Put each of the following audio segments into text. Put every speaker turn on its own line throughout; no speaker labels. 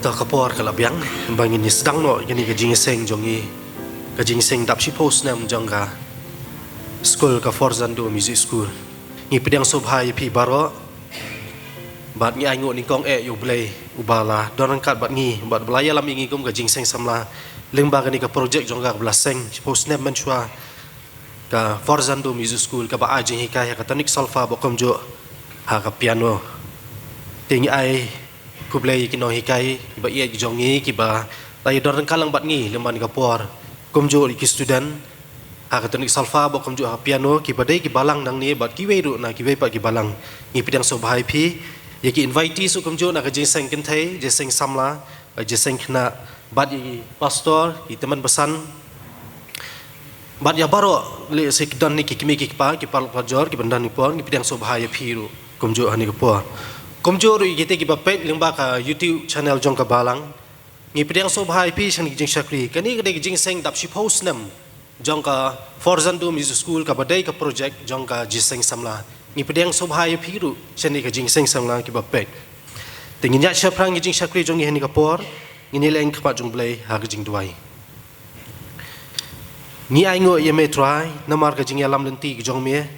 ta kapor kala biang bangin ni sedang no gini ka jingseng jongi ka jingseng dap si post nam jongga school ka Forzando music school ni pedang sobhai pi baro bat ngi aingo ni kong yu blai ubala doran kat bat ngi bat belaya lam ngi kum ka jingseng samla lengba gani ka project jongga belaseng post nam menchua ka Forzando music school ka ba ajing hikaya ka tanik salfa bokom jo ha ka piano ting ai kublai kino hikai ba ia jongi ki ba lai doran kalang bat ngi lemban ka por komjo ki student ha ka tanik salfa bokom jo ha piano ki ba dei ki balang nang ni bat ki weru na ki we pa ki balang ngi pidang so bhai phi ye ki invite su komjo na ka jingseng kin thai jingseng samla jingseng khna bat i pastor ki teman pesan bat ya baro le se dan ni ki kimi ki pa ki pal pajor ki bandan ni pon ki pidang so bhai phiru komjo hani ka por komjo ru gite ki bapet lengba ka YouTube channel jong ka balang ngi pidang so bhai pi sang jing shakri kani ka jing seng dap si post nam jong ka Forzando music school ka badai ka project jong ka jiseng samla ngi pidang so bhai phiru chani ka jing seng samla ki bapet tingin ya shaprang jing shakri jong hani ka por ngi leng ka jong blai ha ka jing duai ni aingo ye me try namar ka jing ya lam lenti ki jong me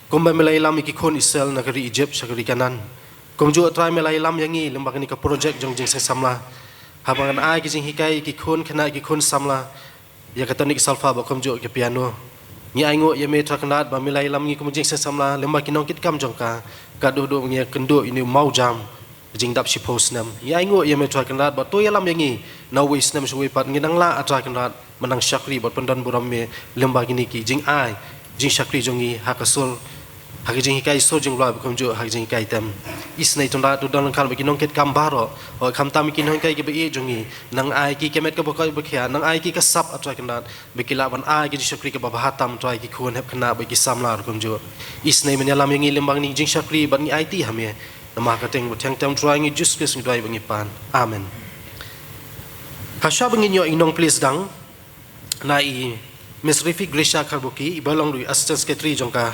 komba melai lam ki khon Israel nagari Egypt shakri kanan komjo try melai lam yangi lembak ni ka project jong jing samla habangan ai ki jing hikai ki khon khana ki khon samla ya ka tanik salfa ba komjo ki piano ni aingo ye me traknat ba melai lam ni kom jing samla lembak ki nong kit kam jong ka do do ngi kendo ini mau jam jing dap si post nam ya aingo ye me traknat ba to ya lam yangi na wis nam shwe pat ngi nang la atraknat menang syakri bot pendan buram me lembak ni ki jing ai jing syakri jongi hakasul hagi jing hikai so jing loi bukom jo hagi jing hikai tam isnai tonda tu dan kal bagi nongket kambaro o kham tam ki nong kai ki be jongi nang ai ki kemet ka bokai bekhia nang ai ki ka sap atrai kandat bekila ban ai ki shakri ka babahatam trai ki khon hep khana bagi samlar bukom jo isnai menyalam yang lembang ni jing shakri ban ni IT hame nama ka teng thang tam trai ngi jus kes ngi dai bangi pan amen kasha bangi nyo inong please dang nai Miss Rifi Grisha Karbuki ibalong lui assistant secretary jongka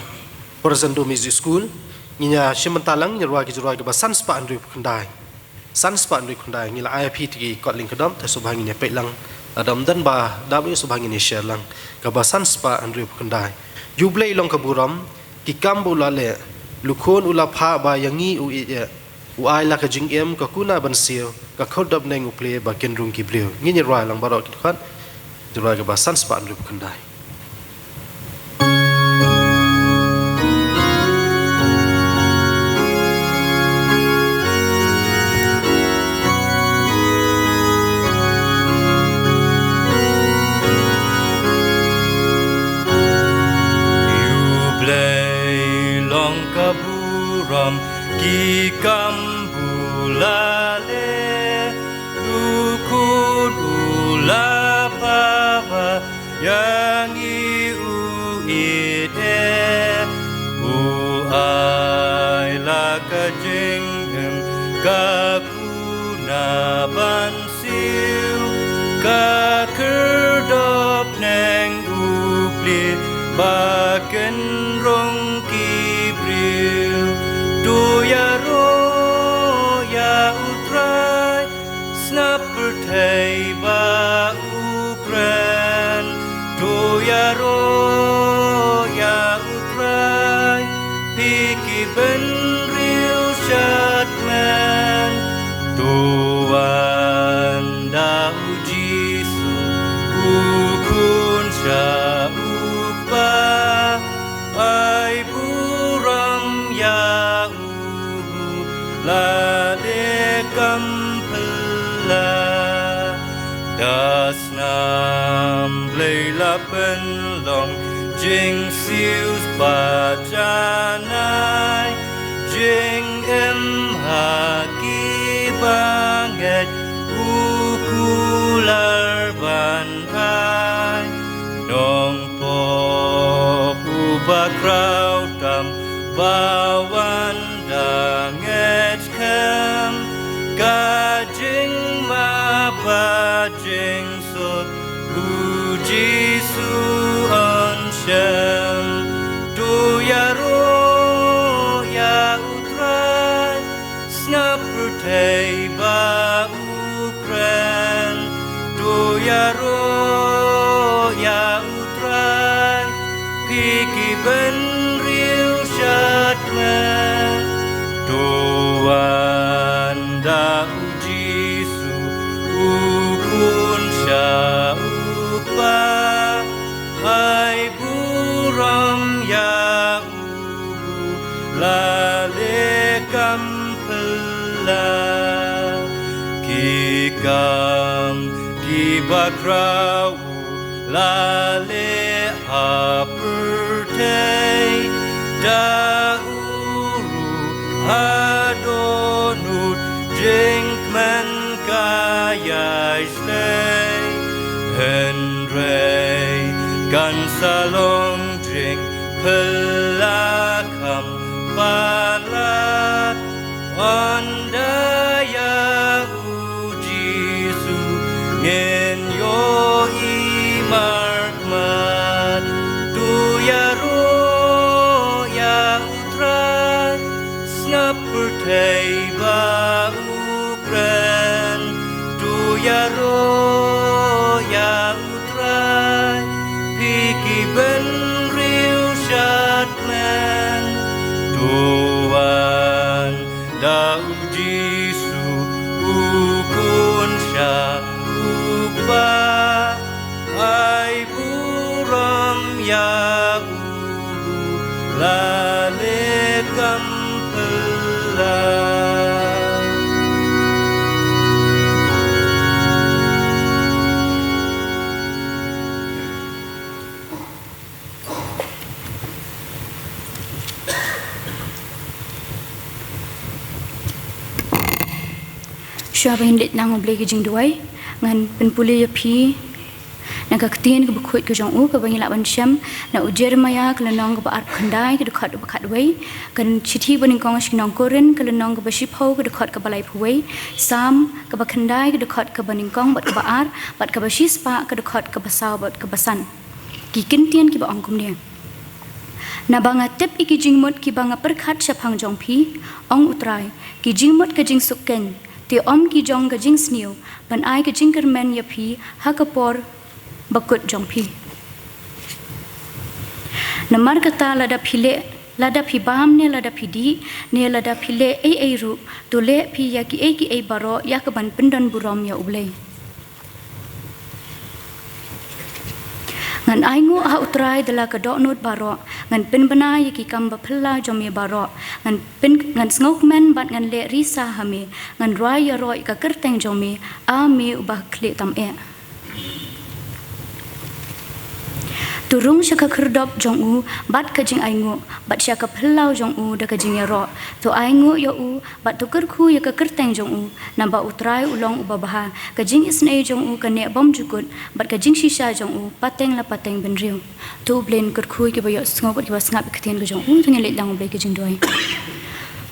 Forzando music school ninya shimentalang nyarwa ki jurwa ki ba sanspa andri khundai ngila IP ti kotling kedam ta subhangi ne pelang adam dan ba dawe subhangi ne share lang ka ba sanspa andri khundai jublei long ka buram ki kambu lale lukhon ula pha ba yangi u u ai la ka jing em ka kuna ban sio ka khodab neng u play ba kendrung ki bleu ngi nyarwa lang baro ki khat jurwa ki ba sanspa andri khundai
ki kambulale lukun ulapava yang iuite uai laka jingem kakuna bansil kakerdop neng upli baken rong kibril tu ya ro ya utrai snap pertai ba ukran tu ya ro ya utrai piki ben real shotman tuan da ujisu ukun sha ukba ai buram ya la de kampela das nam leila pen long jing sius pa janai jing em ha ki banget ukular ban hai nong po uba crowd dam bawan danget kem gajing ma bajing sut uji su anshem tu ya ro ya utrai snap pertai ba Piki ben riu syatman Tuan dau Jisu ukun sya upa Ai buram ya ubu lale kampela Kikam kibakrau lale apertei dauru adonut jinkman kaya slay henrei kan salong drink pelakam palat andaya ujisu ngen yo imarkman tu ya ro ya utran snap pertei ba ukran tu ya ro ya utran piki ben riu syatman tuan dau Jisu ukun sya ukba ai buram ya ubu lale kampela
Syaba hindik nang oblei ke jing duai ngan penpuli yapi nak ketien ke bekut ke jong u ke bangi laban syam na ujer maya ke lenong ke baar khandai ke dekat bekat duai kan chithi baning kong shinong koren ke lenong ke bashipau ke dekat ke balai puai sam ke bakhandai ke dekat ke baning kong bat ke baar bat ke bashispa ke dekat ke basau bat ke basan ki kentien ki ba angkum dia na banga tep iki jingmut ki banga perkhat syapang jong pi ong utrai ki jingmut ke jing sukken ti om ki jong ke jing sniu ban ai ke jing kermen ya pi hakapor bakut jong pi namar kata lada phile lada phi bam ne lada phi di ne lada phile ei ru to le phi ya ki ei baro ya ke ban pendan burom ya ublei ngan ai ngu ha utrai dala ka dok nut baro ngan pen bana ya ki kam ba phla jom ye baro ngan ngok men bat ngan le risa hame ngan roi ya roi ka kerteng jom me a me ubah kle tam e turung syaka kerdop jong u bat ka jing ai ngu bat syaka phlau jong u da ka jing ya ro to ai ngu ya u bat to kerku ya ka kerteng jong u namba utrai ulong ubabaha ka jing isne jong u ka ne bom jukut bat ka jing shisha jong u pateng la pateng ben riu to blen kerku ki ba yo sngo bat ki ba snap ka tien ka jong u to nge le lang ble ka jing doi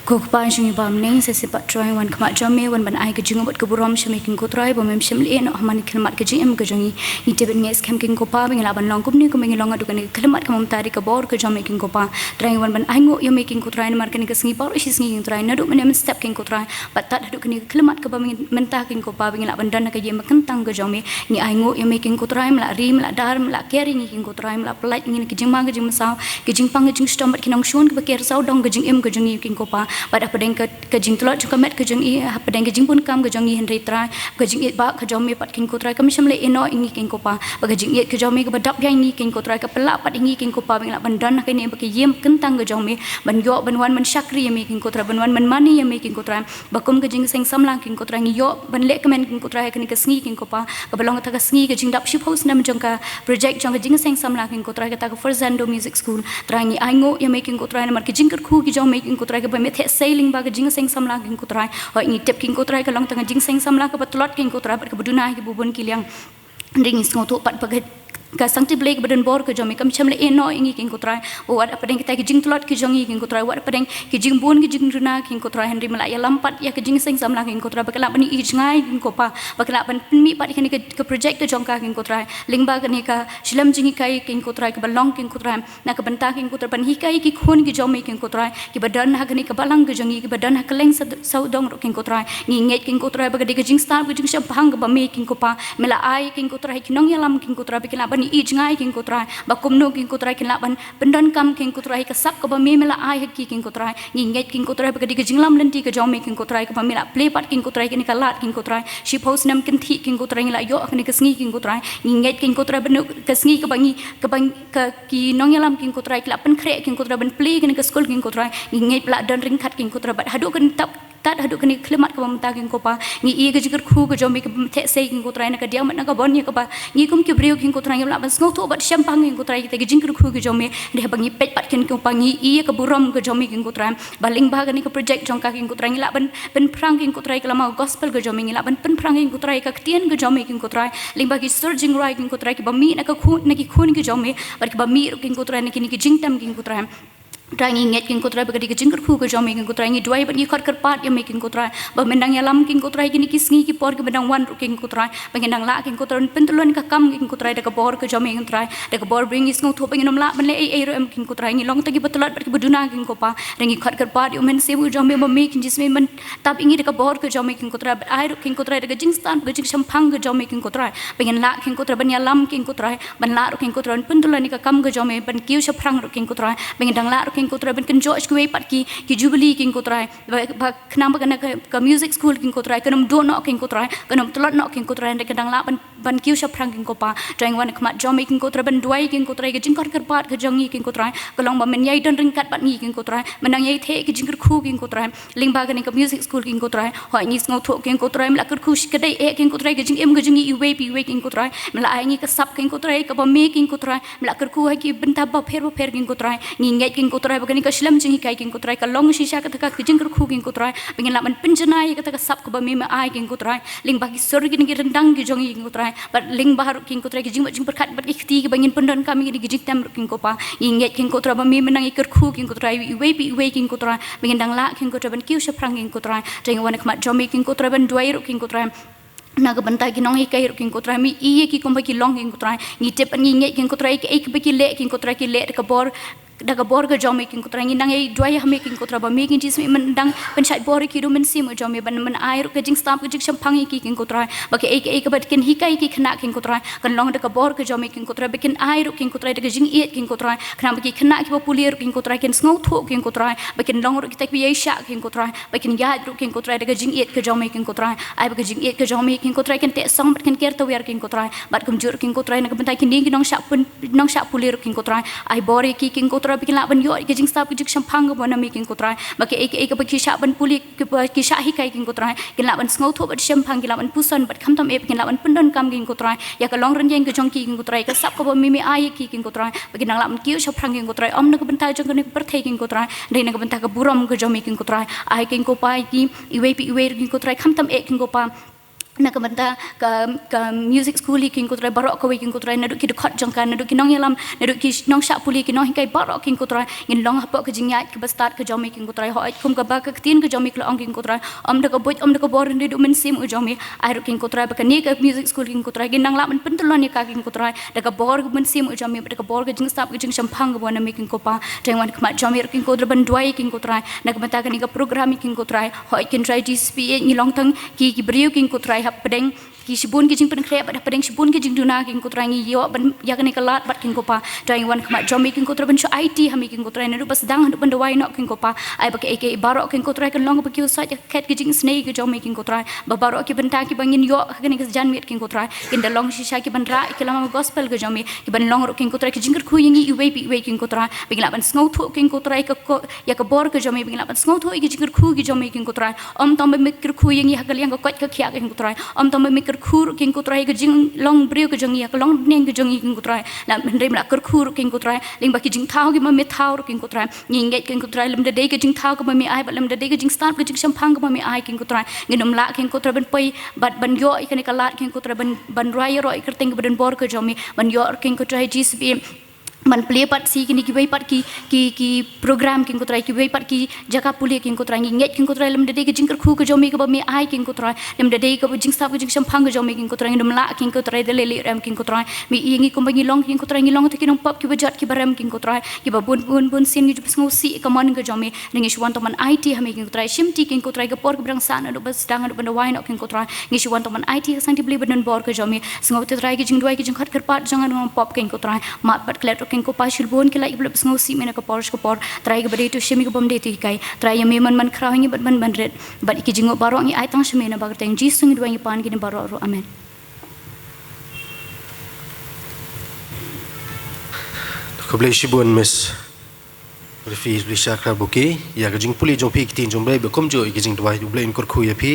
ko pa jing bam neng se se pat try wan kma jame wan ban ai ka jing bat ka burom shame king ko try ba mem shim le no man khilmat ka jing em ka jong i te ben nges kem king ko pa bing la ban long kum ni ko meng long adu kan khilmat ka mom tari ka bor ka jame king ko pa try wan ban ai ngo yo making ko try mar kan ka sngi bor shi sngi king try na du men step king ko try bat tat adu kan khilmat ka ba men ta king ko pa bing la ban dan ka yem kan tang ka jame ni ai ngo yo making ko try mla ri mla dar mla keri ni king ko try mla plait ni ka jing ma ka jing masau ka jing pang ka jing stom bat kinong shun ka ker sau dong ka jing em ka jing king ko pa bat apa deng ka jing tulot ka met ka jing i apa deng ka jing pun kam ka jing i henry try ka jing i ba ka jame pat king ko try ka misam le eno ingi king ko pa ba ka jing i ka jame ka badap yang ni king ko try ka pelak pat ingi king ko pa bing la ban dan ka ni ba ka yem kentang ka jame ban yo ban wan man syakri ya king ko try ban wan man mani ya king ko try ba kum ka jing seng samlang king ko try ngi yo ban le ka men king ko try ka ni ka sngi king ko pa ka balong ta ka sngi ka jing dap ship house nam jong ka project jong ka jing seng samlang king ko try ka ta ka first zando music school try ngi ai ngo ya king ko try na mar ka jing ka khu ki jong king ko try ka ba me the sailing ba ka jing seng samlang king ko try ho ngi tep king ko try ka long ta jing seng samlang ka batulot king ko try ba ka buduna ki bubun kiliang ring sngo to pat ba ka sangti blake badan bor ka jomi kam chamle eno ingi king ko try o wat apa deng kita ki jing tulot ki jongi king ko try wat apa deng ki jing bun ki jing runa king ko try henry mala ya lampat ya ki jing seng samla king ko try bakala bani i ngai king ko pa bakala ban mi pat ki ka project ka jongka king ko try lingba ka ni ka shilam jingi kai king ko try ka balong king ko try na ka banta king ko try ban hi kai ki khon ki jomi king ko try ki badan ha ka ni ka balang ka jongi ki badan ha ka leng sau dong ro king ko try ngi nget king ko try bakadi ka jing star ki jing sham phang ka ba me king ko pa mela ai king ko try ki nong ya lam king ko try bakala ban i jangai king ko trai ba kumno king ko trai kin la ban pendan kam king ko trai ka sap ka ba me mela ai haki king ko trai ngi nget king ko trai ba ka jinglam lenti ka jom king ko trai ka ba mela play part king ko trai kin ka lat king ko trai shi post nam kin thi king ko trai la yo kan ka sngi king ko trai ngi nget king ko trai ban ka sngi ka bangi ka ki nong yalam king ko trai la pen kre king ko trai ban play kin ka school king ko trai ngi nget pla dan ring khat king ko trai ba hadu kan tap tat hadu kan klimat ka bamta king ko pa ngi i ka jikar khu ka jom ka the se king ko trai na ka dia mat na ka bon ka ba ngi kum ki brio king ko trai la ban sngo to ba shampang king ko trai ka jingkar khu ka jom de bangi pet pat kin ko pa ngi i ka buram ka jom king ko trai baling ba kan ka project jong ka king ko trai la ban pen prang king ko trai ka ma gospel ka jom ngi la ban pen prang king ko trai ka tien ka jom king ko trai ling ba ki surging right king ko trai ki ba mi na ka khu na ki khun ki jom ba ki ba mi king ko trai na ki jingtam king ko trai Trying nget king ko try bagadi jingkar khu ko jom king ko try ngi duai ban ngi khot kar pat ya making ko try ba mendang ya lam king ko try kini kisngi ki por ki mendang wan king ko try bangendang la king ko try pentulon ka kam king ko try da ka bor ko jom king try da ka bor bring is ngau tho bangendam la ban le ai ro em king ko try ngi long tagi betulat bat ki buduna king ko pa rengi khot kar pat yo men sebu jom ba me king jisme man tap ingi da ka bor ko jom king ko try ai ro king ko try da ka jingstan ga jing shampang ga jom king ko try bangen la king ko try ban ya lam king ko try ban la ro king ko try pentulon ni ka kam ga jom ban kiu shaprang ro king ko try bangendang la ro king ko try ban ken Kue pat ki jubilee king ko try ba knam ba ka music school king ko try kanam do no king ko try kanam tlot no king ko try de kadang la ban kiu sha prang king ko pa trying wan kmat jom king ko try ban duai king ko try ke jingkar kar pat ka jangi king ko try kalong ba men yai don ring kat pat ngi king ko try menang yai the ke jingkar khu king ko try ling ba ka music school king ko try hoi ni ngau tho king ko try mla kar khu ka dai e king ko try ke jing em ga jangi i we pi we king ko try mla ai ngi ka sap king ko try ka ba me king ko try mla kar khu ha ki benta ba pher king ko try ngi ngai king ko try ba ka shlam jing kai king ko try ka long shisha ka taka jingkar khu king ko try bengin la man penjanai ka taka sap ka ba me ma ai king ko try ling ba ki sor gi ngi rendang gi jong king ko try but ling ba har king ko try ki jing perkat bat ki khti ki bengin pendon kami gi jing tam king ko pa ngi king ko try ba me menang ikar khu king ko try we king ko try bengin dang la king ko try ban kiu sha prang king ko try jeng wan khmat jom king ko try ban duai ro king ko try naga bantai ki nong ikai king ko try mi iye ki komba ki long king ko try ngi tep ngi ngai king ko try ki ek ba ki le king ko try ki le ka bor daga bor ga jom king ko try ngi nang ei duai ha me king ko try ba me king jis mi man dang pen chai bor ki ru men sim jom me ban man ai ru ka jing stop ka jing shampang ki king ko try ba ke ek ba ken hikai ki khna king ko try kan long daga bor ga jom king ko try ba ken ai ru king ko try daga jing e king ko try khna ba ki khna ki ba pulir king ko try ken ngau tho king ko try ba ken long ru ki tak bi ai sha king ko try ba ken ya ru king ko try daga jing e ka jom king ko try ai ba ka jing e ka jom king ko try ken te song ba ken ker to wer king ko try ba kum jur king ko try na bantai kin ding nong sha pulir king ko try ai bor ki king ko try ba ken la ban yo ke jing stop ke jing shampang ba na me king ko try ba ke ek ba ki sha ban puli ki sha hi kai king ko try ken la ban ngau tho ba shampang ki la ban pusan ba kham tam e ken la ban pendon kam king ko try ya ka long ren yeng ke jong ki king ko try ka sap ko ba mi ai ki king ko try ba ken la ban kiu sha prang king ko try om na ko bantai jong ne per thai king ko try de na ko bantai ka buram ko jom king ko try ai king ko pai ki iwe king ko try kham tam e king ko pa na ka banta ka music school king ko try barok ko king ko try na du ki khot jong kan na du ki nong yalam na du ki nong sha puli ki nong kai barok king ko try ngin long hapok ka jingya ki ba start ka jom king ko try hoi kum ka ba ka tin ka jom ki long king ko try om da ka boj om da ka bor ndi du men sim u jom ai ru king ko try ba ka ni ka music school king ko try gin nang la man pentulon ni ka king ko try da ka bor men sim u jom da ka bor ka jing stop ka jing shampang ba na me king ko pa teng wan khmat jom king ko try ban duai king ko try na ka banta ka ni ka program king ko try hoi kin try dsp ni long tang ki brio king ko try hap pedeng ki sibun ki jing pen kre ba pedeng sibun ki jing duna king ko try ngi yo ban ya ka ni ka lat bat king ko pa teng wan khmat jom king ko try ban sho it ha me king ko try na du pas dang du ban dawai no king ko pa ai ba ke ek barok king ko try kan long ba ki sa ket ki jing snake ki jom king ko try ba barok ki ban ta ki bangin yo ka ni ka jan met king ko try kin da long shisha ki ban ra ki lama gospel ki jom ki ban long ro king ko try ki jing khu yingi we king ko try bingla ban ngau tho king ko try ka ya ka bor ka jom bingla ban ngau tho ki jing khu ki jom king ko try om tom ba mikir khu yingi ha ka liang ka kot ka khya king ko try om tom ba mikir khu king ko try ka jing long brio ka jong ya ka long neng ka jong king ko try la men rem la kar khu king ko try ling ba ki jing thau ki ma me thau king ko try ngi king ko try lem de ka jing thau ka ma me ai ba lem de ka jing start ka jing shampang ka ma me ai king ko try nginom la king ko try ban pai bat ban yo ikani ka lat king ko try ban rai ro ikar teng ban bor ka jom ban yo king ko try jisb man play part si kini ki bai part ki program kin ko try ki bai part ki jaka puli kin ko try nget kin ko try lem dede ke jing khu ke jomi ke ba mi ai kin ko try lem dede ke jing stap ke jing sampang ke jomi kin ko try ndem la kin ko try de le ram kin ko try mi ingi ko bangi long kin ko try ngi long te kin pap ki bajat ki baram kin ko try ki ba bun sin ki jupis ngosi ke man ke jomi ngi shwan to man IT ha mi kin ko try shim ti kin ko try ke por ke brang san do bas dang do banda wai no kin ko try ngi shwan to man IT sang ti bli badan bor ke jomi sngo te try ke jing duai ke jing khat kar pat jangan ngom pop kin ko try mat pat klet kin ko pa shilbon ke lai blab ngosi mena ka por try ke bade to shemi ko bom de ti kai try ya me man khrau ngi bat man red bat ki jingo baro ngi ai tang shemena ba teng ji sung duai ngi pan ki baro ro amen
ko blai shibun mes refi blisha kra buki ya ka jing puli jong pi ki tin jong blai be kom jo ki jing duai blai in kor khu ya pi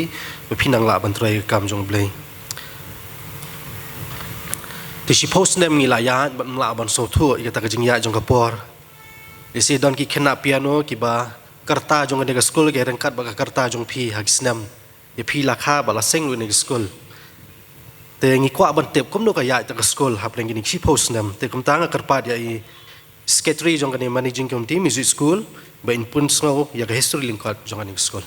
be pi nang la ban try kam jong blai ti si post nem ngi la ya ban la ban so thu ya ta ka jing ya jong ka por isi don ki kena piano ki ba karta jong de school ge reng kat ba karta jong pi hak snam ye pi la kha ba la seng lu ne school te ngi kwa ban tep kom no ka ya ta school hap leng ni si post nem te kom ta nga karpa ya i sketri jong ne managing committee music school ba in pun sngo ya ka history link kat jong ne school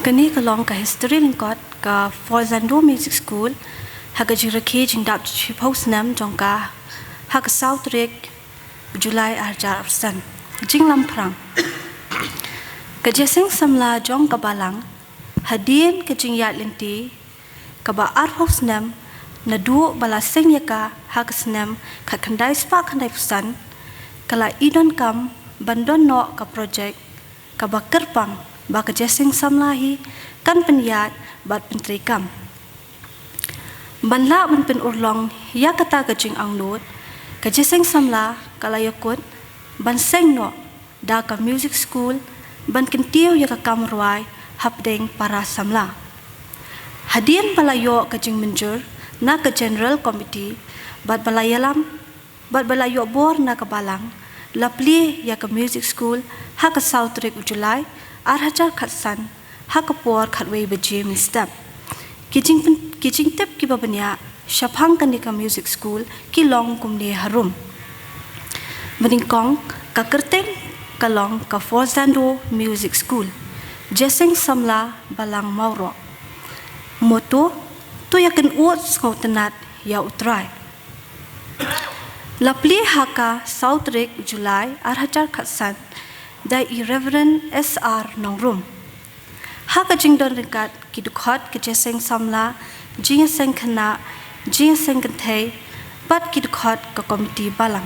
kani ka long ka history link kat ka Forzando music school hak jing rakhe jing dap si post nem jong ka hak South Rek Julai arjar arsan jing lam prang ka jeseng samla jong ka balang hadien ka jing yat lenti ka ba ar house nam na du bala seng yaka hak snam ka khandai spa khandai pusan kala idon kam bandon no ka project ka ba kerpang ba ka jeseng samla hi kan penyat bat pentri kam banla ban pen urlong ya kata ka jing angnut ka jeseng samla kala yakut ban seng no da ka music school ban kentiu ya ka kamruai hapdeng para samla hadien balayo ka jing menjur na ka general committee bat balayo bor na ka balang lapli ya ka music school ha ka South Rek Julai arhajar khatsan ha ka por khatwei beje min step kijing tep ki babanya shaphang kan ka music school ki long kumne harum Beningkong ka kerteng ka long ka Forzando music school jeseng samla balang mauro moto tu yakin uot skautenat ya utrai lapli haka South Rek Julai arhajar khatsan da Reverend SR nongrum haka jingdon rekat kidukhat ke jeseng samla jing seng khana jing seng kanthei pat kidukhat ka komiti balang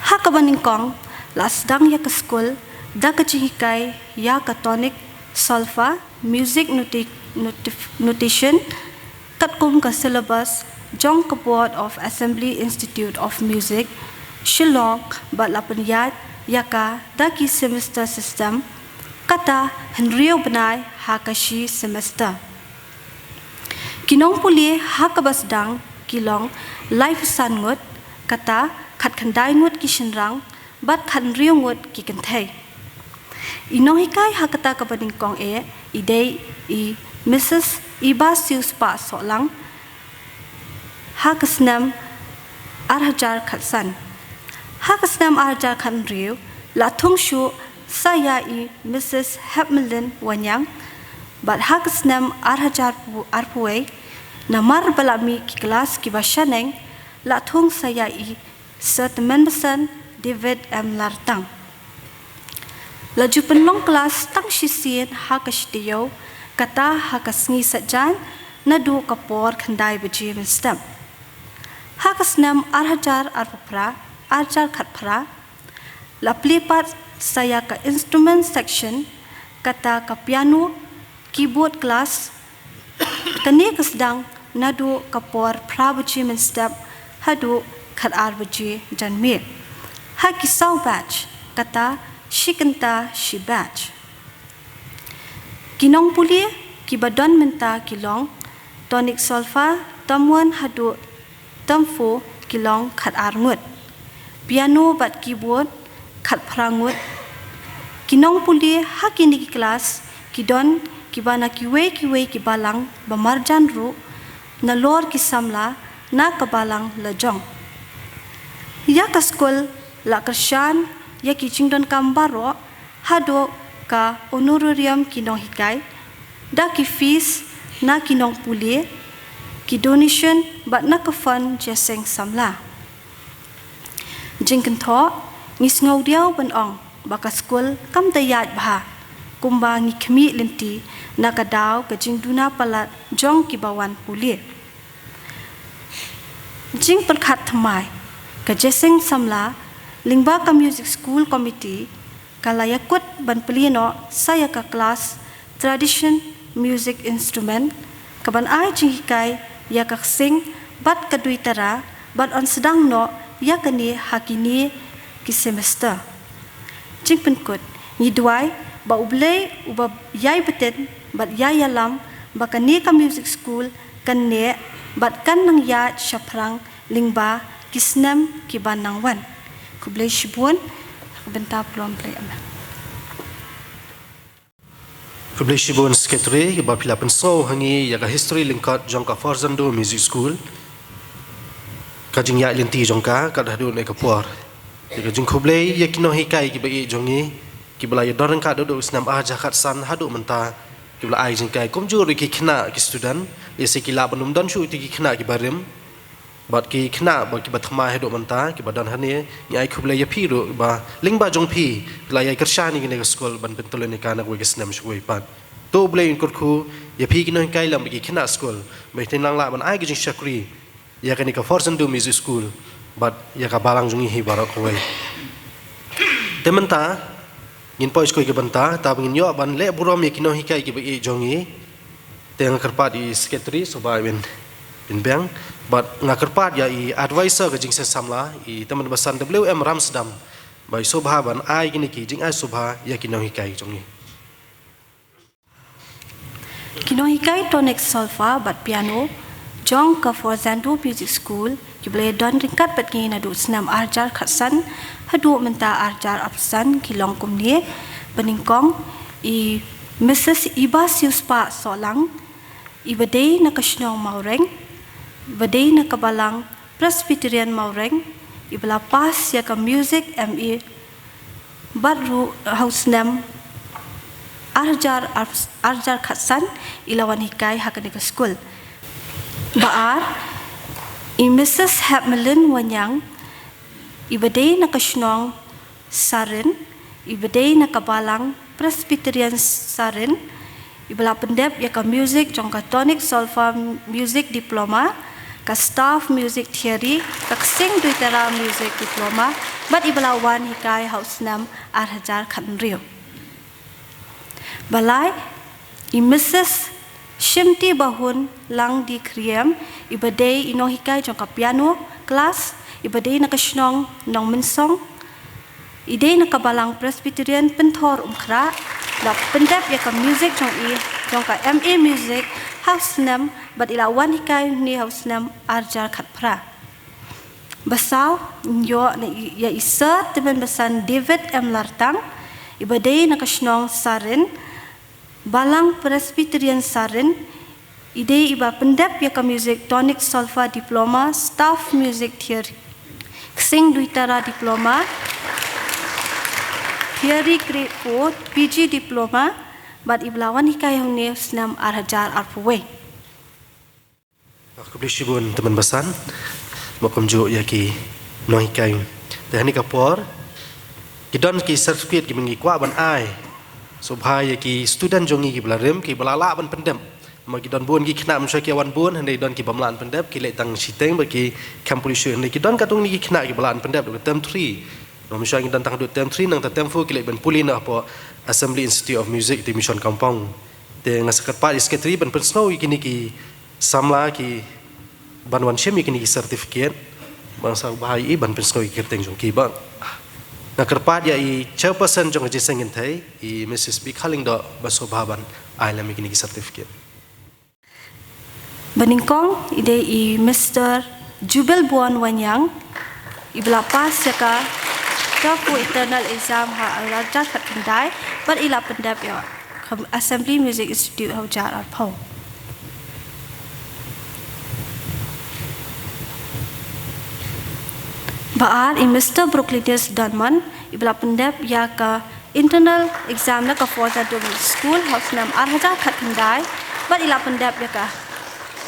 haka baningkong lasdang ya ka school da ka jingikai ya ka tonic solfa music notation katkum ka syllabus jong ka board of assembly institute of music shillong bat lapanyat yaka da ki semester system kata henrio benai hakashi semester kinong puli hakabasdang kilong life sangut kata khat khandai ngut ki shinrang bat khanrio ngut ki kanthai inong hikai hakata ka baningkong idei i Mrs. Iba Sius Pa Solang hakasnam arhajar khatsan hakasnam arhajar khanrio lathung shu saya i Mrs. Hepmelin Wanyang bat hakasnam arhajar arpuai namar balami ki kelas ki bashaneng lathung saya i Sir Menderson David M. Lartang laju penlong kelas tang shisien hakashtiyo kata hakasngi sajan nadu kapor khandai beji stem hakasnam arhajar arpra arjar khatpra laplipat saya ka instrument section kata ka piano keyboard class kane kasdang nadu kapor prabuji min step hadu khat arbuji janmir hakisau batch kata shikanta shi batch kinong puli kibadon menta kilong tonic solfa tamwan hadu tamfo kilong khat arngut piano bat keyboard khat prangut kinong puli hakini ki class kidon kibana kiwe kibalang bamarjan ru na lor ki samla na kabalang lejong. Ya ka skul la kershan ya ki jingdon kambaro hado ka honorarium kinong hikai da ki fees na kinong puli ki donation bat na ka fund jeseng samla. Jingken tho ngis ngau diau ban ong baka skul kam tayat bha kumba ngi khmi lenti na ka daw ka jingduna palat jong ki bawan puli. Jing perkhat thamai ka jeseng samla lingba ka music school committee kalayakut ban pelino saya ka kelas tradition music instrument kaban ai jinghikai ya ka sing bat ka duitara bat on sedang no ya kani hakini ki semester jing penkut ni duai ba ublei uba yai beten bat yai alam ba kani ka music school kan ne bat kan nang ya shaprang lingba kisnam ki banang wan kublei shibun benta plom play ama
kublei shibun sekretari ba pila penso hangi ya ka history lingkat jongka Forzando Music School ka jing ya lenti jongka ka dadu ne ka por ya jing kublei ya kino hikai ki ba i jongi ki bala ya dorang ka do snam a jakat san hadu menta ki bala ai jing kai komjur ki khna ki student ya sekila banum dan shu ti ki khna ki barim bat ki khna ba ki bathma he do manta ki badan hane nyai khuble ya phi ro ba lingba jong phi la ya kershani ki ne skol ban pentole ne kana ko gesnam shoi pan to ble in kurkhu ya phi ki no kai lam ki khna skol mai tin lang la ban ai ki jing shakri ya ka ni ka Forzando Music School bat ya ka balang jong hi barak ko wai tementa ngin pois ko ki banta ta ngin yo ban le burom ya ki no hi kai ki ba e jongi teng karpa di secretary so ba ben bang but ngakerpat ya i advisor ke jingse samla i teman basan WM Ramsdam bai sobha ban ai kini ki jing ai sobha ya kinong hikai jongi
kinong hikai tonic solfa bat piano jong ka Forzando Music School ki ble don ringkat bat ngi na du snam arjar khatsan hadu menta arjar apsan kilong kumni beningkong i Mrs. Iba Siuspa Solang ibadei na kasnong maureng badai na kabalang Presbyterian Maureng ibala pas ya ka music ME badru house name arjar khatsan ilawan hikai hakane ka school baar i Mrs. Hapmelin Wanyang ibadai na kasnong Sarin ibadai na kabalang Presbyterian Sarin ibala pendep ya ka music jongka tonic solfa music diploma ka staff music theory ka sing duitara music diploma bat ibala wan hikai house nam arhajar khanrio balai i Mrs. Shimti Bahun lang di kriem ibadei ino hikai jongka piano class ibadei na kasnong nong minsong idei na kabalang Presbyterian penthor umkra la pendep ya ka music jongka MA music house nam bat ila wan hikai ni house nam arjar khatpra basau yo ya isa teman basan David M Lartang ibadei na kasnong Sarin balang Presbyterian Sarin idei iba pendep ya ka music tonic solfa diploma staff music theory sing duitara diploma theory grade 4 PG diploma bat iblawan hikai hone snam arhajar arpuwe
aku beli shibun teman basan makom jo ya ki no hikai tehni kapor kidon ki certificate ki mengi kwa ban ai sobha ya ki student jongi ki blarem ki balala ban pendem magi don bon ki khna msha ki wan bon hande don ki bamlan pendep ki le tang siteng ba ki campus hande ki don katung ni ki khna ki balan pendep do term 3 no misha ngi tang do term 3 nang ta term 4 ki le ben pulin apa Assembly Institute of Music di Mission Kampong te ngasakat pa secretary ban persno ki ni ki samla ki ban wan shemi ki ni ki certificate bangsa bahai ban persno ki kerteng jong ki ba ngakerpat ya i chairperson jong je sengin thai i Mrs. B Khaling do basobhaban aila mi ki ni ki certificate
Beningkong ide i Mr. Jubel Buan Wanyang ibla pas ka kapu internal exam ha raja khatindai but ila pendap ya Assembly Music Institute ho jar arpho Baar in Mr. Brooklinus Dunman, ibla pendep ya ka internal exam na ka forza do school house nam arhaja khatindai, but ila pendep ya ka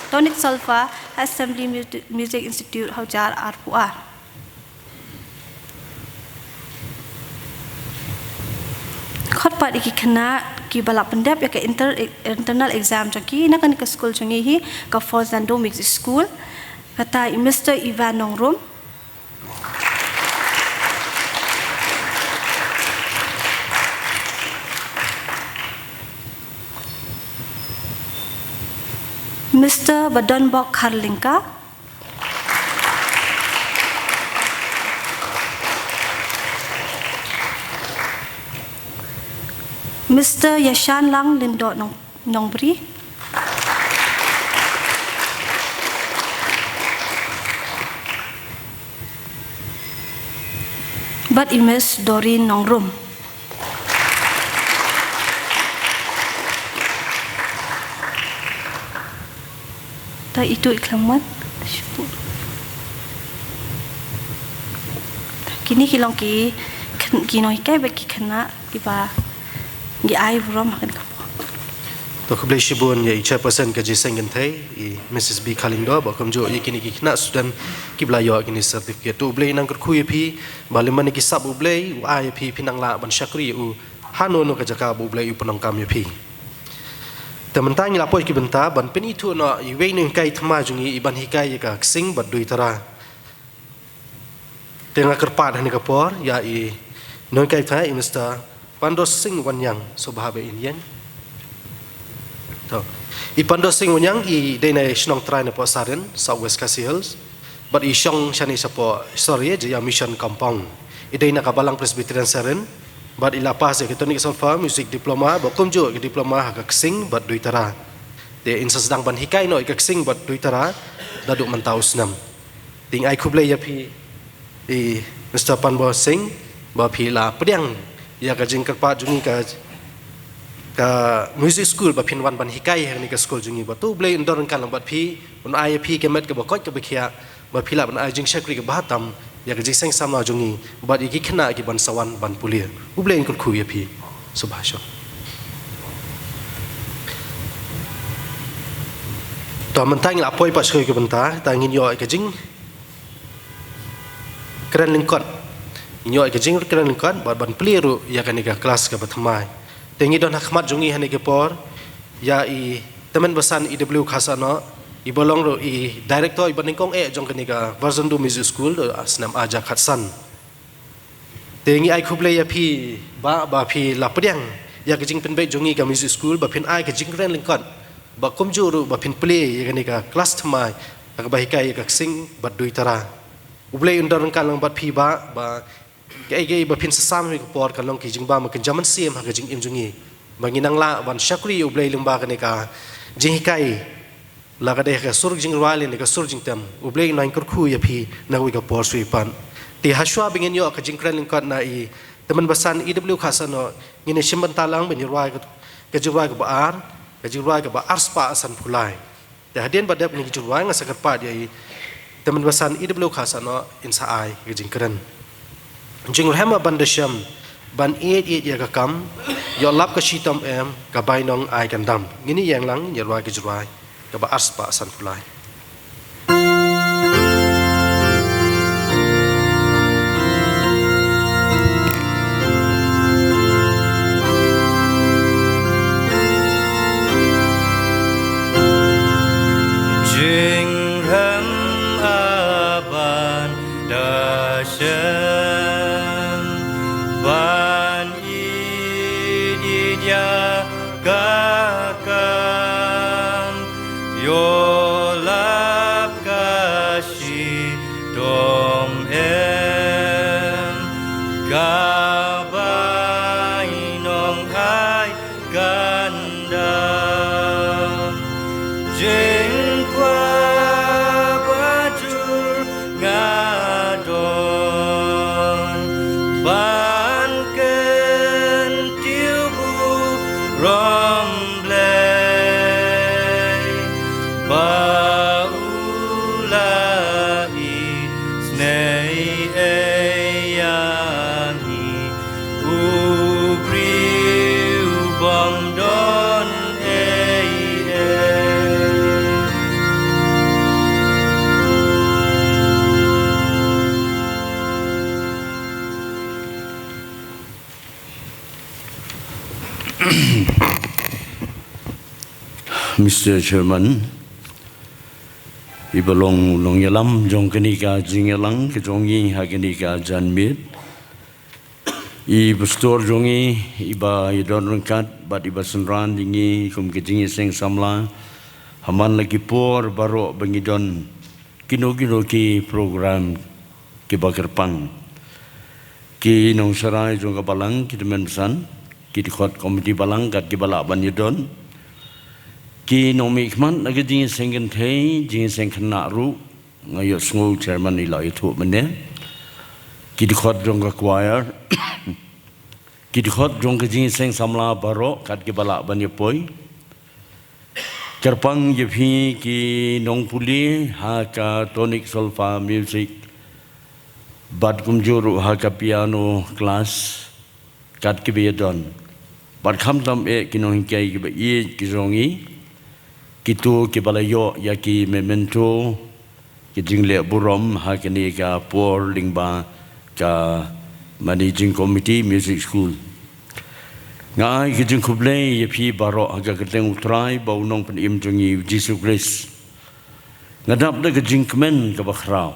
Tonic Sulfa Assembly Music Institute haujar arpuar. Khotpat iki khana ki bala pendep ya ka internal exam jaki na kan ka school jungi hi ka forza do mix school kata Mr. Ivan Nongrum. Mr. Badonbok Karlinka, Mr. Yashan Lang Lindo Nongbri, But Miss Doreen Nongrum. Itu iklamat kini kilong ki kinoi kai beki khana iba gi ai brom makan kapo
to khublai shibun ya chairperson ka jiseng gan thai Mrs. B Khalindo ba kamjo ye kini ki khna student kibla yo kini certificate to blai nang khu ye phi balimani ki sab blai ai phi pinang la ban shakri u hano no ka jaka bu blai u panang kam ye phi teman-teman yang lapor kita ban pen itu no iwe ni kai thama jungi iban hikai ka sing bad dui tara tengah kerpat hani kapor ya I no kai thai Mr. Pandos Singh Wanyang Subhabe Indian to I Pandos Singh Wanyang I dei nai snong trai na Pasaran South West Khasi Hills but I shong shani sapo sorry je ya mission kampong I dei na kabalang Presbyterian Saren but ila pas ke Tonic Sulfa music diploma ba kumjo ke diploma ha ka sing but dui tara te in sedang ban hikai no ka sing but dui tara daduk mantaus nam ting ai khublai ya phi Mr. Panbo Singh ba phi la pediang ya ka jing kerpa jungi ka music school ba phin wan ban hikai ha ni ka school jungi ba tu blai ndor kan ba phi un ai phi ke met ka ba koi ka ba khia ba phi la ban ai jing shakri ka ba tam ya ka jiseng samna jungi but iki khna ki ban sawan ban pulia ublen kul khu ya phi subhasho to man tang la poi pa shoi ke banta ta ngin yo ka jing kran lingkot nyo ka jing kran lingkot ban pulia ru ya ka ni ka kelas ka bathamai tengi don hakmat jungi hani ke por ya I teman basan IW khasano ibolong ro I director iban kong jong kanika version do music school do asnam aja khatsan tengi ai khuble ya phi ba phi la pediang ya kijing pen be jongi ka music school ba phin ai ka jing ren lingkon ba komju ru ba phin play ya kanika class thmai ka ba hikai ka sing ba dui tara uble undar kan lang ba phi ba ge ba phin sasam ri ko por kan long ki jing ba ma kan jaman sim ha ka jing im jongi ba nginang la ban shakri uble ling ba kanika jing hikai laga deh ka surg jing rwali ni ka surg jing tam ublei nain kur khu ya phi na wi ka por sui pan ti haswa bingen yo ka jing kran ling kan na I teman basan IW khasano ngine shimban talang ben rwai ka jurwai ka baar ka jurwai ka ba arspa asan phulai te hadien badap ni jurwai nga sakar pa ya I teman basan IW khasano insa ai ka jing kran jing rhama bandasham ban e ya ka kam yo lap ka shitam ka bainong ai kan dam ngini yang lang rwai ka jurwai ka ba arspa asan phulai
Baulai snei
Mr. Chairman, iba long yalam jong kenika jingelang ke jongi ha kenika janmit. I pastor jongi iba idon rengkat bat iba senran dingi kum ke jingi seng samla haman lagi por baro bangidon kino ki program ki bakerpang ki nong sarai jong kapalang ki demen pesan ki dikhot komiti balang kat ki balak banyidon ki nomi ikman lagi jingi senggen thei jingi seng kena ru ngayo sngu chairman ila itu mene ki dikhot jong ka choir ki dikhot jong ka jingi seng samla baro kat ki balak banyepoi kerpang yepi ki nong puli ha ka tonic solfa music bad kumjuru ha ka piano class kat ki biyadon bad kham tam e ki nong kai ki ba ye ki jongi kitu ki balayo ya ki memento ki jingle burom ha ki ni ka por lingba ka managing committee music school ngai ki jing kuble ye phi baro aga keteng utrai bau nong pen im jongi Jesus Christ ngadap de ki jing kemen ka bakhrau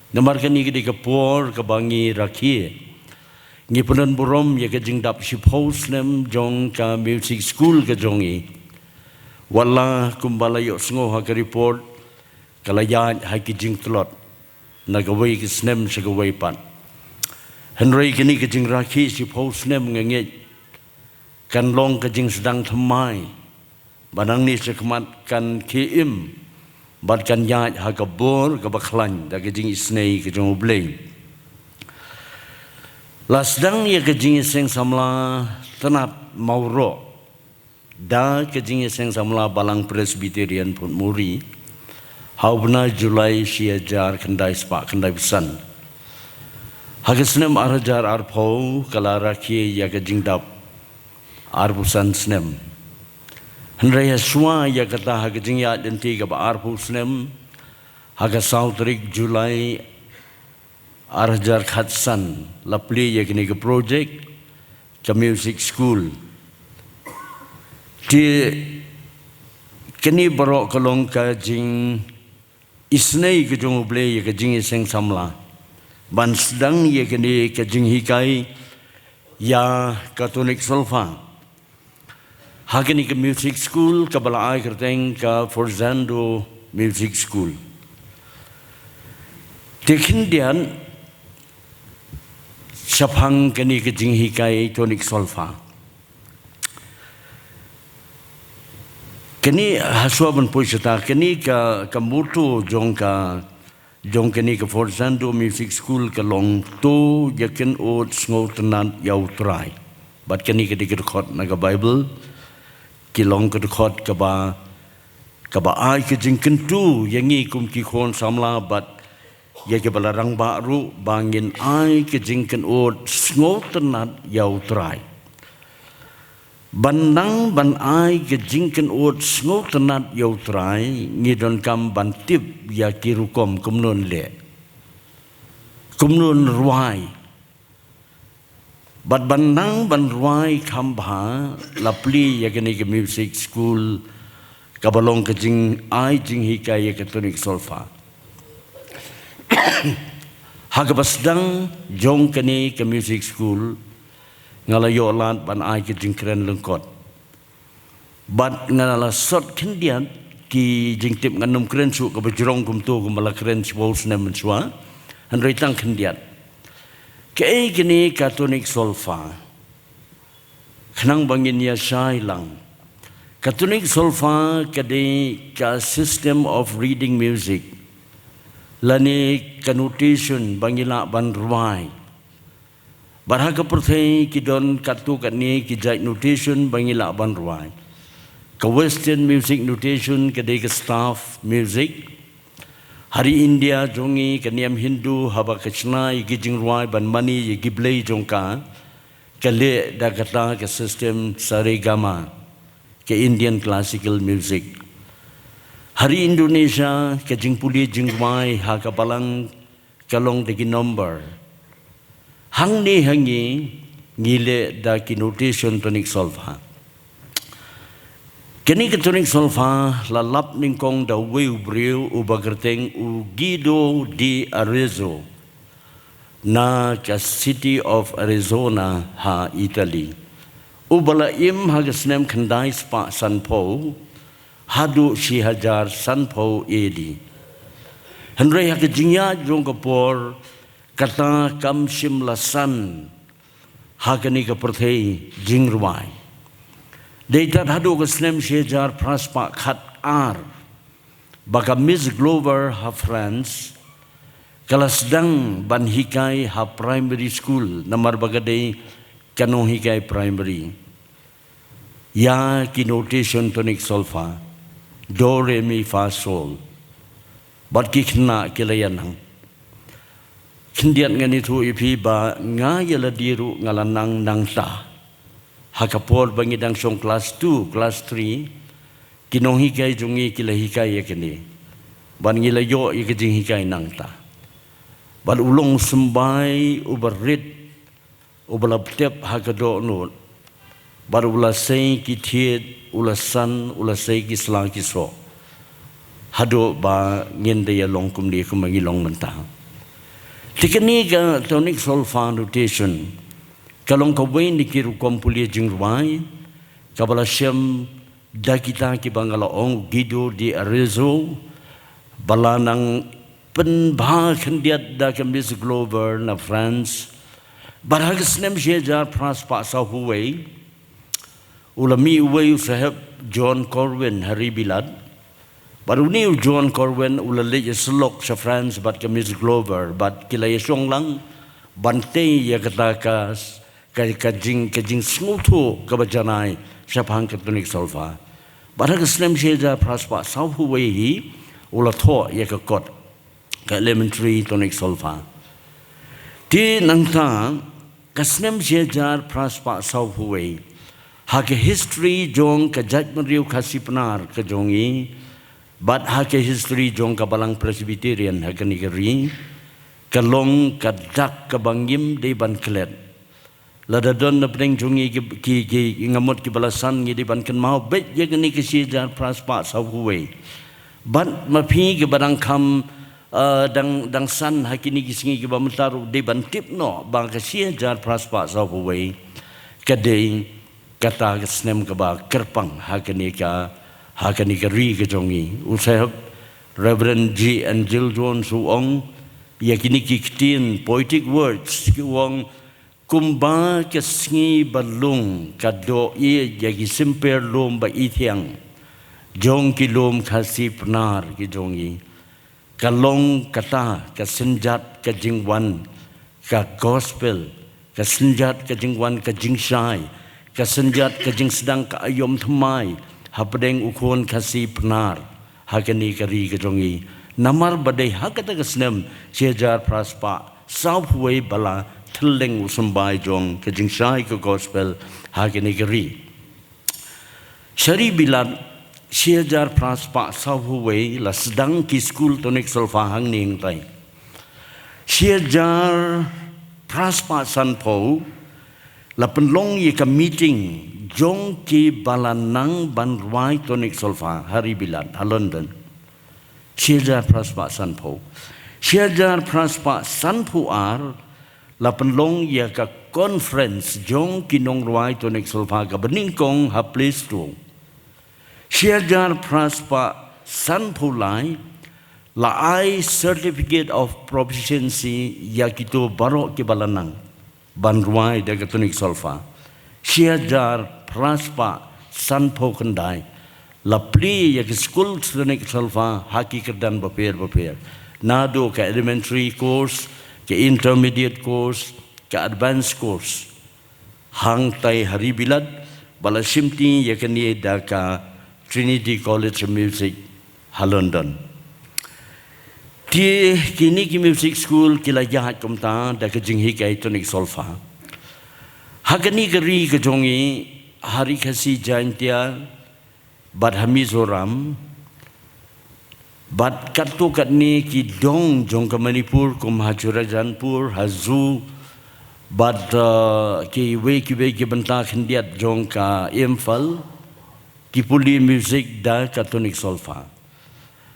namar ka ni ki ka por ka bangi rakhie ngi punan burom ye ki jing dap shipos nem jong ka music school ka jongi wala kumbala yo sngo ha ka report kalaya ha ki jing tlot nagawai ki snem sagawai pan henry kini ki jing rakhi si phos nem nge kan long ka jing sedang thamai banang ni sekmat kan ki im bad kan ya ha ka bor ka bakhlan da ki jing isnei ki jong blei lasdang ye ki jing seng samla tanat mauro da ke jingi seng samla balang Presbyterian pun muri haubna Julai sia jar kendai spa kendai pesan hagesnem arjar arpau kalara ki ya ke jingdap arbusan snem henraya swa ya kata ha ke jingya denti ka ba arpu snem haga sautrik Julai arjar khatsan lapli ya kini ke project ke music school di kini barok kalong ka jing isnei ke jong ble ye ke jing seng samla ban sedang ye kini ke jing hikai ya katolik solfa hakini ke music school ka bala ai kerteng ka Forzando music school dekindian sapang kini ke jing hikai katolik solfa kini haswa ban poisata kini ka mutu jong kini ka Forzando music school ka long to yakin ot sngo tenan yau trai bat kini ka dikot na ka bible ki long ka dikot ka ba ai ka jingken tu yangi kum ki khon samla bat ya ke balarang baru bangin ai ka jingken ot sngo tenan yau trai Bandang ban ai ke jingken ot sngo tenat yau trai ngidon kam ban tip ya kirukom kumnon le kumnon ruai bat bandang ban ruai kam bha lapli ya kini ke music school kabalong ke jing ai jing hika ya katolik solfa hagabasdang jong kini ke music school ngalayo lat ban ai ki jingkren lengkot bat ngala sot kendian ki jingtip nganum kren su ka bejrong kum tu kum bala kren swos nem swa han reitang kendian ke gini katolik solfa khnang bangin ya sai lang katolik solfa kade ka system of reading music lani connotation bangila ban ruai Barhaga perthai ki don katu kani ki jai notation bangila ban ruai. Ka western music notation ka de staff music. Hari India jongi kaniam Hindu haba kachna ki jing ruai ban mani ye giblei jongka ka le da kata ka system saregama ke Indian classical music. Hari Indonesia ka jing puli jing ruai ha ka balang kalong de number. Hang ni hangi ngile da ki notation tonik solfa. Kini ke tonik solfa la lap ningkong da weu breu ubagerteng u Guido di Arezzo na ka City of Arizona ha Italy. Ubala im hagasnem kendai spa sanpo hadu si hajar sanpo edi. Henry hakajingya jong kapor kata kam simlasan hakani ka perthei jingrwai. Deitat hadu gasnem si hajar praspa khat ar baka Miss Glover ha France kalasdang ban hikai ha primary school namar bagadei kanong hikai primary. Ya ki notation tonik solfa do re mi fa sol bat ki khna kilayan hang khindiat ngani thu ipi ba nga yala diru ngalanang nang ta hakapor bangidang song class 2 class 3 kinong hikai jungi kila hikai yakini ban ngila yo ikijing hikai nang ta ban ulong sembai ubarit ubalaptep hakado no baru ulasai ki thiet ulasan ulasai ki slang ki so hado ba ngende ya long kum di kumangi long mentah tikani ga tonic solfa notation kalong ka wain di kiru kompulia jingwai kabala syam dakita ki bangala ong Guido di Arezzo balanang penbah kendiat da ke Miss Glover na France barhagas nem jeja praspa sa huwei ulami uway sahab John Corwin hari bilad baru ni John Corwin ulali selok sa France bat ke Miss Glover bat kilay song lang bantay ya katakas kajing smuto kabajanay sa pangkatunik solfa barang Islam siya praspa sa huway hi ulato ya kakot ka elementary tonik solfa di nangta kasnem siya praspa sa huway hake history jong ka judgment kasi penar ka jongi but hake history jong ka balang Presbyterian hakani kari kalong ka dak ka bangim de ban klet ladadon na pring jongi ki ngamot ki balasan ngi de ban kan mau bet ye kani kasi jar praspa sa huwe but mapi ki barang kam dang san hakini kisingi ki bamtaru de ban tipno bang kasi jar praspa sa huwe kadai kata kesnem keba kerpang hakani ka ri ke jongi usahab Reverend G. and Jill Jones uong yakini kiktin poetic words ki uong kumba kesngi balung kado i yagi simper lom ba ithiang jong ki lom khasi pnar ki jongi kalong kata ka senjat ka jingwan ka gospel ka senjat ka jingwan ka jingshai kasenjat kajing sedang ka ayom thamai hapdeng ukon kasi pnar hakani kari kajongi namar badai hakata kasnem sejar praspa southway bala thleng usumbai jong kajing sai ka gospel hakani kari shari bilan sejar praspa southway la sedang ki school tonik solfa hangning tai sejar praspa sanpo la penlong ye ka meeting jong ki balanang banruai tonik solfa hari bilan ha London sejar praspa sanpo ar la penlong ye ka conference jong ki nong ruai tonik solfa ka beningkong ha place tu sejar praspa sanpo lai la ai certificate of proficiency ya kito barok ki balanang banruai daga tonik solfa siajar praspa sanpo kendai lapli ya ke school tonik solfa haki kerdan baper nado ke elementary course ke intermediate course ke advanced course hang tai hari bilad bala simti ya ke ni daka Trinity College of Music ha London Ti kini ki music school kila jahat kumta da kejing hikai tonik solfa. Hakani keri kejongi hari kasi jantia bad hamizoram bad kartu katni ki dong jong ke Manipur kum hajurajanpur hazu but ki benta khendiat jong ka Imphal ki puli music da ka tonic solfa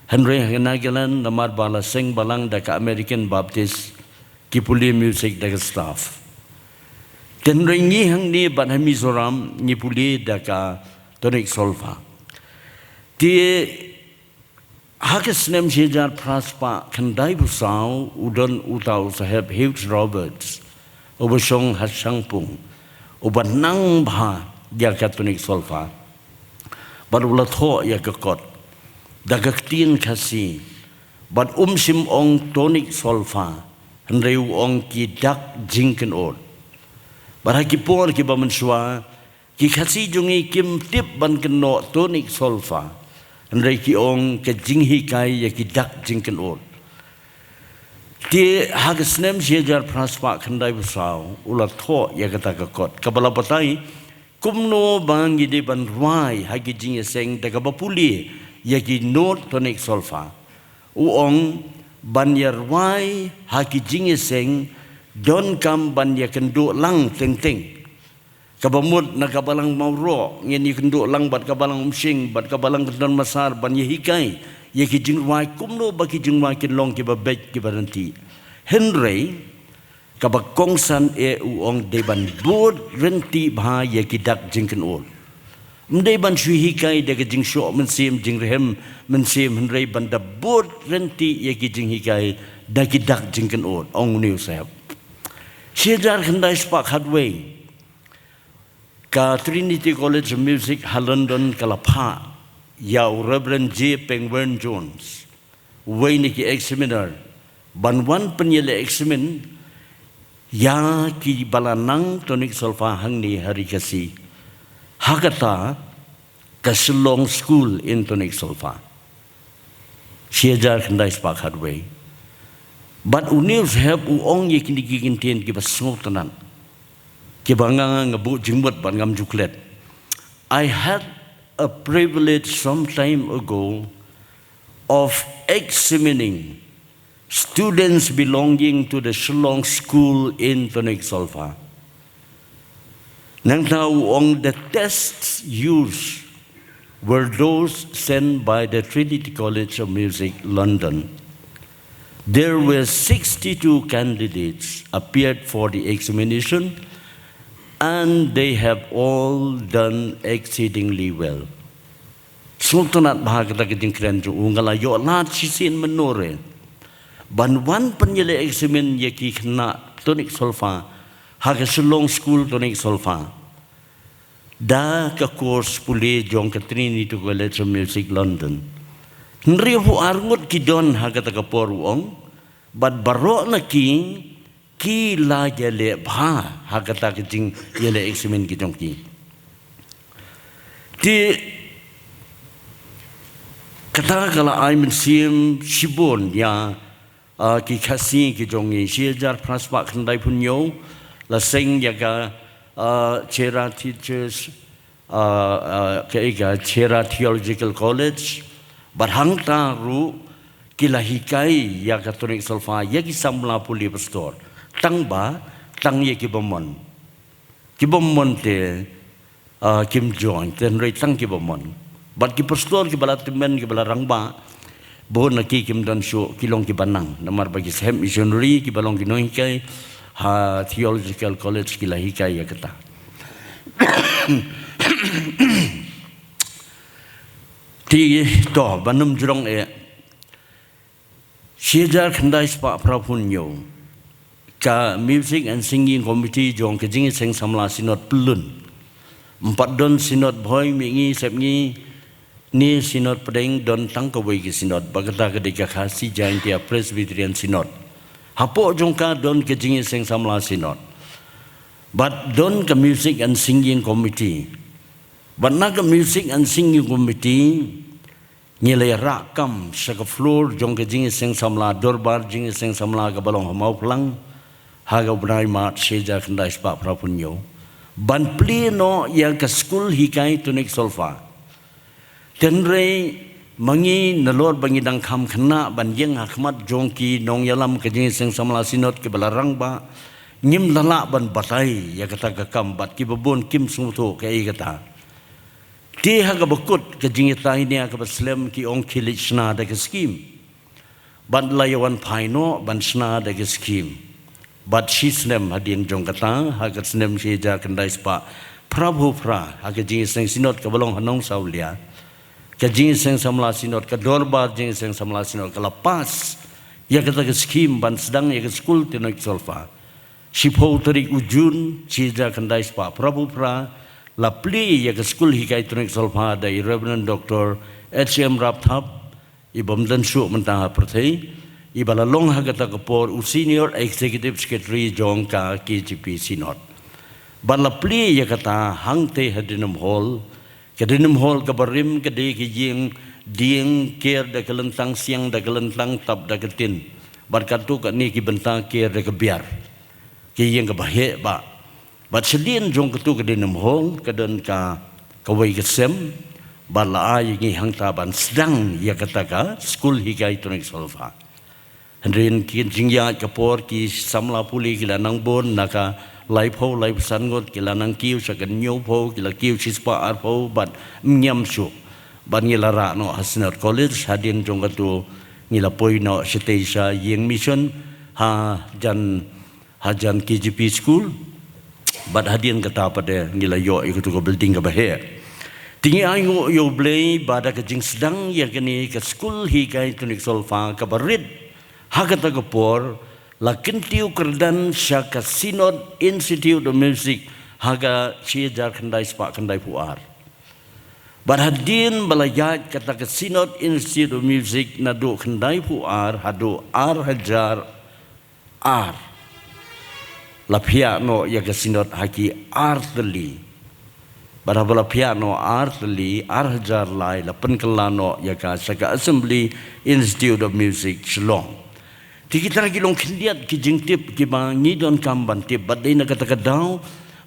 Henry Hanagalan namar bala sing balang da ka American Baptist ki puli music da ka staff tenre ngi hang ni ban ha Mizoram ni puli da ka tonic solfa ti Hakas nem sejar praspa kandai busau udon utau sahab Hughes Roberts ubasong hasangpung ubanang bha ya katonik solfa baru tho ya kekot dagaktin kasi bad sim ong tonik solfa hendreu ong kidak jingken od baraki por ki bamenswa ki kasi jungi kim tip ban keno tonik solfa Andai ki ong ke jinghi kai ya ki dak jingken od. Ti hagasnem sejar praspa khandai busau ulat tho ya kata kakot. Kabala patai kumno bangi de ban ruai hagi jing seng daga bapuli ya ki not tonik solfa. Uong ban ya ruai hagi jing seng don kam ban ya kendo lang teng teng. Kabamud na kabalang mauro ngin ikenduk lang bat kabalang umsing bat kabalang kendan masar ban yehikai yeki jingwai kumno baki jingwai kin long ki babet ki baranti Henry kabak kongsan uong deban bod renti bha yeki dak jingken ol mdeban shui hikai de jing sho mensim jing rehem mensim Henry ban da bod renti yeki jing hikai daki dak jingken ol ong new sahab sejar khandai spak hadway ka Trinity College of Music ha London kalapha yau Reverend J. Pengwen Jones Wayne ki examiner banwan penyele examen ya ki balanang tonik solfa hangni hari kasi hakata ka Shillong School in tonik solfa siajar kandai spak hadway but unius help uong ye kini gigintin ki basngot tanan Kibangang ngebuk jingbat ban ngam juklet. I had a privilege some time ago of examining students belonging to the Shillong School in Tonik Solfa. Nang tau on the tests used were those sent by the Trinity College of Music, London. There were 62 candidates appeared for the examination, and they have all done exceedingly well. Sultanat bahagata kiting krenju ungala yo lat sisin menore. Banwan penyele eksamen yaki kena tonik solfa haga Shillong School tonik solfa. Da ke course puli jong ke Trinity College of Music London. Nrihu arngut kidon haga ta kapor uong bad barok na ki la jale bha hakata kijing yele examen ki jongki ti kata kala ai mensim shibon ya ki khasi ki jongi siajar praspa khandai punyo la sing yaga Chera teachers ke Chera Theological College barhangta ru kilahikai ya katolik solfa yagi samla puli pastor tangba tang ye kibomon te Kim Jong ten rei tang kibomon bat ki pastor ki balatimen ki balarangba bo na ki kim don sho kilong ki banang namar bagi sem missionary ki balong ki nohikai ha Theological College ki lahikai ya kata ti to banum jurong sejar khandai spa prapunyo ka Music and Singing Committee jong ke jing seng samla sinot pelun empat don sinot boy mingi sepngi ni sinot pedeng don tang ka wei ki sinot bagata ke deka khasi jain tia Presbyterian sinot hapo jong ka don ke jing seng samla sinot but don ka Music and Singing Committee but na ka Music and Singing Committee nilai rakam saka floor jong ke jing seng samla dorbar jing seng samla ka balong mau pelang haga benai mat seja kendai spak prapunyo ban pleno yang ke school hikai tonik solfa tenre mangi nalor bangi dang kham khna ban yeng hakmat jongki nong yalam ke jing seng samla sinot ke balarang ba ngim lala ban batai ya kata ka kambat ki babon kim sungto ka i kata ti ha ka bakut ka jingita ini ka baslam ki ong kilishna da ka skim ban layawan paino ban sna da ka skim bat shisnem hadin jong kata ha ka snem shi ja kandai spa prabhu pra ha ka jing seng sinot ka balong hanong saulia ka jing seng samla sinot ka dorba jing seng samla sinot ka lapas ya kata ka skim ban sedang ya ka skul tinok solfa Shipho tarik ujun cida kandai spa Prabu pra la pli ya ke skul hikai tunik solfa da Reverend Dr. H.M. Rapthap ibam dan su mentah perthai ibala long hagata kapor senior executive secretary jongka KGP Sinod ban la pli ya kata hangte hadinam hall kabarim kade ki jing dieng ker da kelentang siang da kelentang tap da ketin barkatu ka ni ki bentang ker da kebiar yang kebahagiaan ba, bat sedien jong ketu kedinam hong kedan ka kawai kesem, bala ay hang taban sedang ya kataka skul hikai tunik solfa. Hendrin kin jingya kapor ki samla puli kila nang bon naka lai sangot kila nang kiu sakan nyo po kila kiu sispa arpo bat nyam su, bat ngilara no Hasinat College hadin jong ketu ngila poi no setesa yang mission hajan KGP school bad hadian kata pada ngila yo ikut ko building ka bahe tingi aingo yo blay bada ka jing sedang ya kini ka school hikai tunik solfa ka barid hakata ka por la kentiu kerdan syaka Sinod Institute of Music haga cia kandai spa kandai puar bad hadian balayat kata ka Sinod Institute of Music nadu kandai puar hadu hajar la piano ya ke Sinod haki artli barabala piano artli hajar lai la penkelano ya ka saka Assembly Institute of Music Shillong ti kita lagi long kindiat ki jingtip ki bangi don kamban tip badai na kata kadau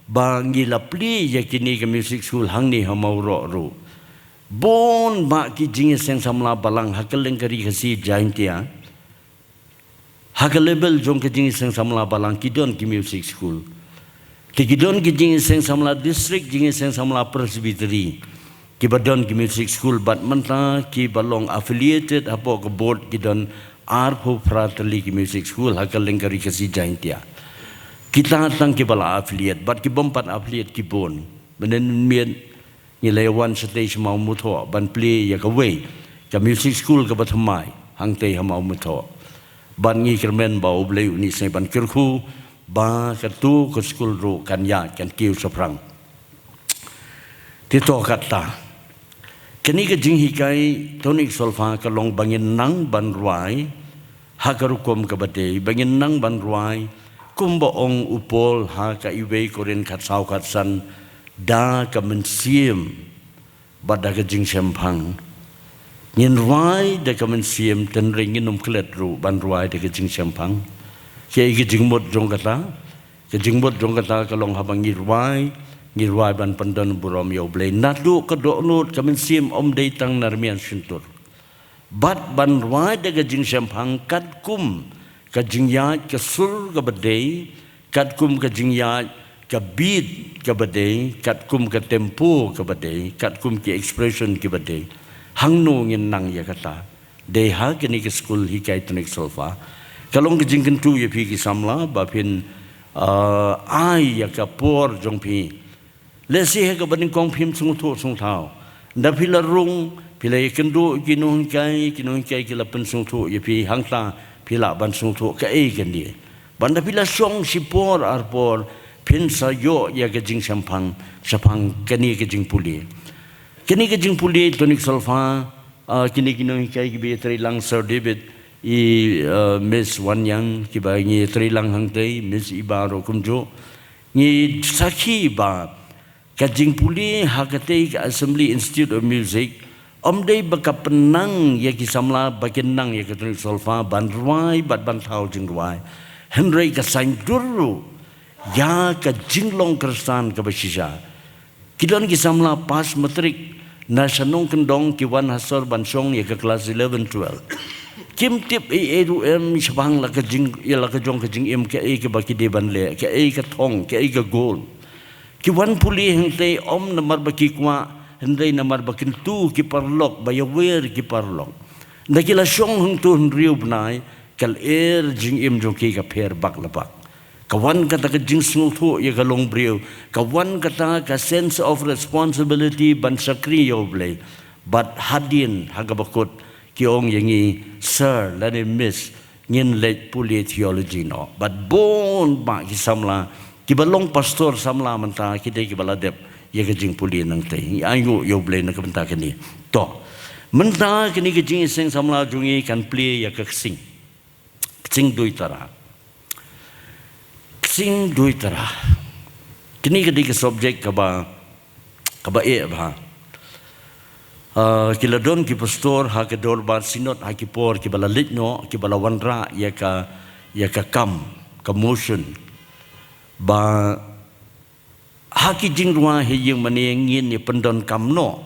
bangi la pli ya kini ke music school hangni hamau ro bon ba ki jing seng samla balang hakeleng kari kasi jaintia Hakalebel jong kejing seng samla balang kidon ki music school. Kidon kejing seng samla district jing seng samla presbytery. Ki badon ki music school bat menta ki balong affiliated apo ke board kidon arpo fraternity ki music school hakaleng kari kasi jaintia. Kita tang ki bala affiliate bat ki bompat affiliate ki bon. Benen mien ngilewan stage mau mutho ban play ya ka way. Ka music school ka bathamai hangte hamau mutho. Ban ngi kermen bau blei uni sai ban kirku ba katu ke skul ru kan ya kan kiu soprang tito kata kini ke jing hikai tonik solfa kalong bangin nang ban ruai hakarukom ke badai bangin nang ban ruai kumba ong upol ha ka iwei koren kat sau kat san da ka mensiem bada ke jing sempang Nyen ruai da kamen siem ten ringin klet ru ban ruai da kejing sempang. Kaya kejing mot jong kata kalong habang ngirwai ban pandan buram yo blay nadu kedok nut kamen siem om deitang narmian suntur. Bat ban ruai da kejing sempang kat kum kejing yat kesul ke bedai kat kum kejing yat ke beat ke bedai kat kum ke tempo ke bedai kat kum ke expression ke bedai. Hang no ngin nang ya kata deha kini ke school hikai tunik solfa kalong ke jingken tu ya pi ki samla bapin ai ya ka por jong pi lesi he ka baning kong phim sung tho sung thao nda pila rung pila kendu kinung kai ki lapen sung tho ya pi hangta pila ban sung tho ka e kan dia banda pila song si por ar por pin sa yo ya ke jing sampang kini ke jing puli Kini kejing puli tonik solfa kini kai kibi trilang Sir David Miss Wanyang kibangi trilang hangtei Miss Ibaro kumjo ni sakhi ba kejing puli hakatei Assembly Institute of Music omdei baka penang ya kisamla bakinang ya tonik solfa ban ruai bat ban thau jing ruai Henry ka sain duru ya ka jinglong kersan ka basisha kidon kisamla pas matrik na sanong kendong ki wan hasor bansong ya ke kelas 11-12 kim tip ru em shabang la ka jing ya la ka jong ka jing em ke ke ba ki de ban le ke ka thong ke ka gol ki wan puli hang te om namar ba ki kwa hendai namar ba kin tu ki parlok ba ya wer ki parlok na ki la shong hang tu riu bnai kal jing em jong ki ka pher bak la bak kawan kata ka jing snul thu ya ka long briu kawan kata ka sense of responsibility ban sakri yo ble but hadin hagabakut ki ong yangi sir let it miss ngin let puli theology no but bon ba ki samla ki balong pastor samla manta ki de ki baladep ya ka jing puli nang te ayu yo ble na ka manta kini to manta kini ki jing sing samla jungi kan play ya ka sing dui tara sing dui tara kini ka di ka subject ka ba e ba kila don ki pastor ha ke dor bar sinot ha ki por ki bala litno ki bala wanra ya ka kam ka motion ba ha ki jing ruwa he yung mani ngin ni pendon kam no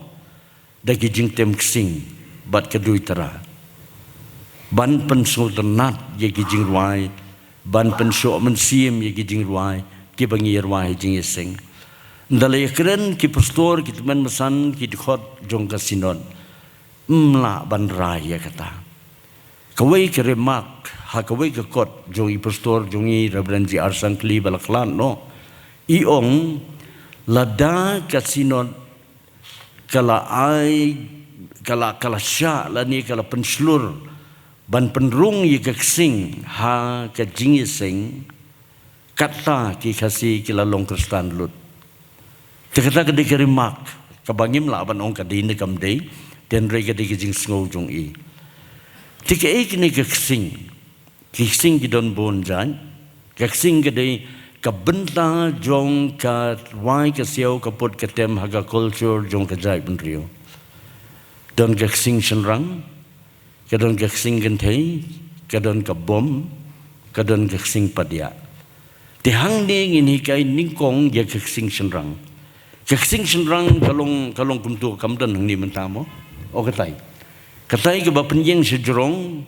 da ki jing tem sing bat ka dui tara ban pen sultanat ya ki jing ruwa ban pen so men sim ya ki jing ruwa ki bangi ruwa he jing sing dalai keren ki pastor ki teman mesan ki dikhot jong ka sinod mla ban raya kata kawai ke remak ha kawai ke kot jong i pastor jong i Reverend J.R. Sangkli balaklan no iong lada ka sinod kala ai kala sya la ni kala penslur ban penrung ye ka sing ha ka jing sing kata ki khasi kila long kristan lut Tekata kadi kerimak kabangim la ban ong kadi ne kam dei ten re kadi jing sngau jong i tika ek ni kising ki don bon jan kising kadi ka benta jong ka wai ka siau ka pot ka tem haga culture jong ka jai ben rio don kising shenrang ka don kising genthei ka don ka bom ka don kising padia ti hang ni ngin hikai ningkong ya kising shenrang Kaksing senrang kalong kumtu kamdan hang ni mentamo o katai ke ba penjeng sejrong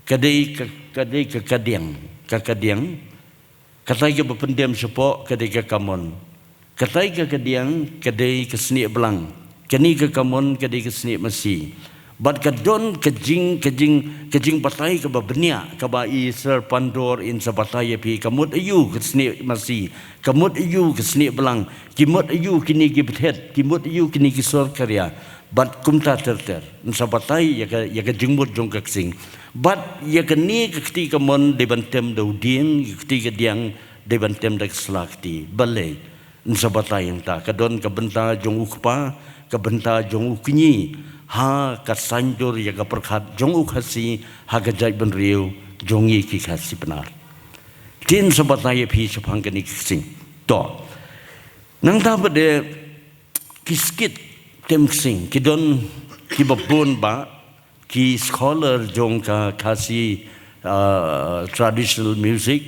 kadai ke kadiang katai ke ba pendem sepo kadai ke kamon katai ke kadiang kadai ke seni belang kani ke kamon kadai ke seni masi bat kadon kejing patai ke ba benia ke ba i ser pandor in sabatai pi kamut ayu ke seni masi kamut ayu ke seni belang kimut ayu kini ki bethet kimut ayu kini ki sor karya bat kumta terter sabatai ya ka jingmut jong ka sing bat ya ka ni ka kti kamon de bantem daudin kti ka diang de bantem dak slakti balai sabatai yang ta kadon ka benta jong ukpa ka benta jong ukni ha ka sanjur ya ka perkhat jong ukhasi ha ka jai ben riu jongi ki khasi benar tin sabatai phi sapang ka ni sing to nang ta bade kiskit tem sing kidon ki babon ba ki scholar jong ka khasi traditional music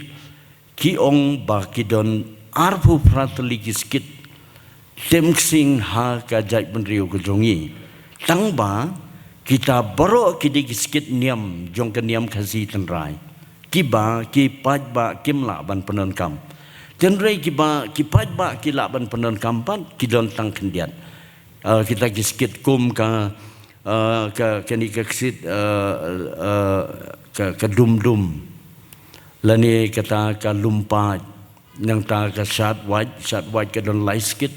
ki ong ba kidon arpu pratali kiskit tem sing ha ka jai ben riu ka jongi tang ba kita baro kidi kiskit niam jong ka niam khasi tenrai kiba ki paj ba kimla ban penon kam tenrai kiba ki paj ba kila ban penon kampan kidon tang kendiat kita kiskit kum ka kani kiskit ka dum lani kata ka lumpa nang ta ka shat white ka don lai skit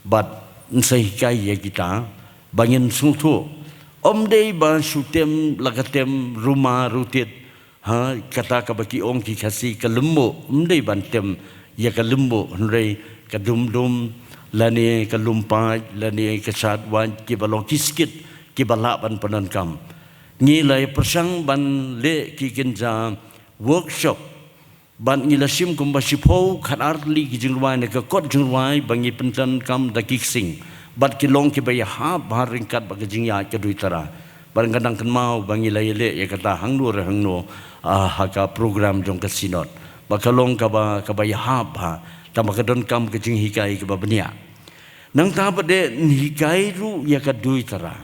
but nsai kai ya kita bangin sungtu om dei ba sutem lagatem rumah rutit ha kata ka baki ong ki khasi ka lembo om dei bantem ya ka lembo hnrei ka dum lani ka lumpa lani ka shat wan ki balong kiskit ki bala ban panan kam ni lai persang ban le ki kinja workshop ban ni lasim kum ba sipo khat arli ki jingwai ne ka kot jingwai bangi pentan kam da kiksing bat kilong ki baya ha bahar ringkat bag jingya ke dui tara barang kadang kan mau bangi laile ya kata hangno ha ka program jong ka sinot bakalong ka baya ha ba tamakadon kam ke jing hikai ke babnia nang ta bade hikai ru ya ka dui tara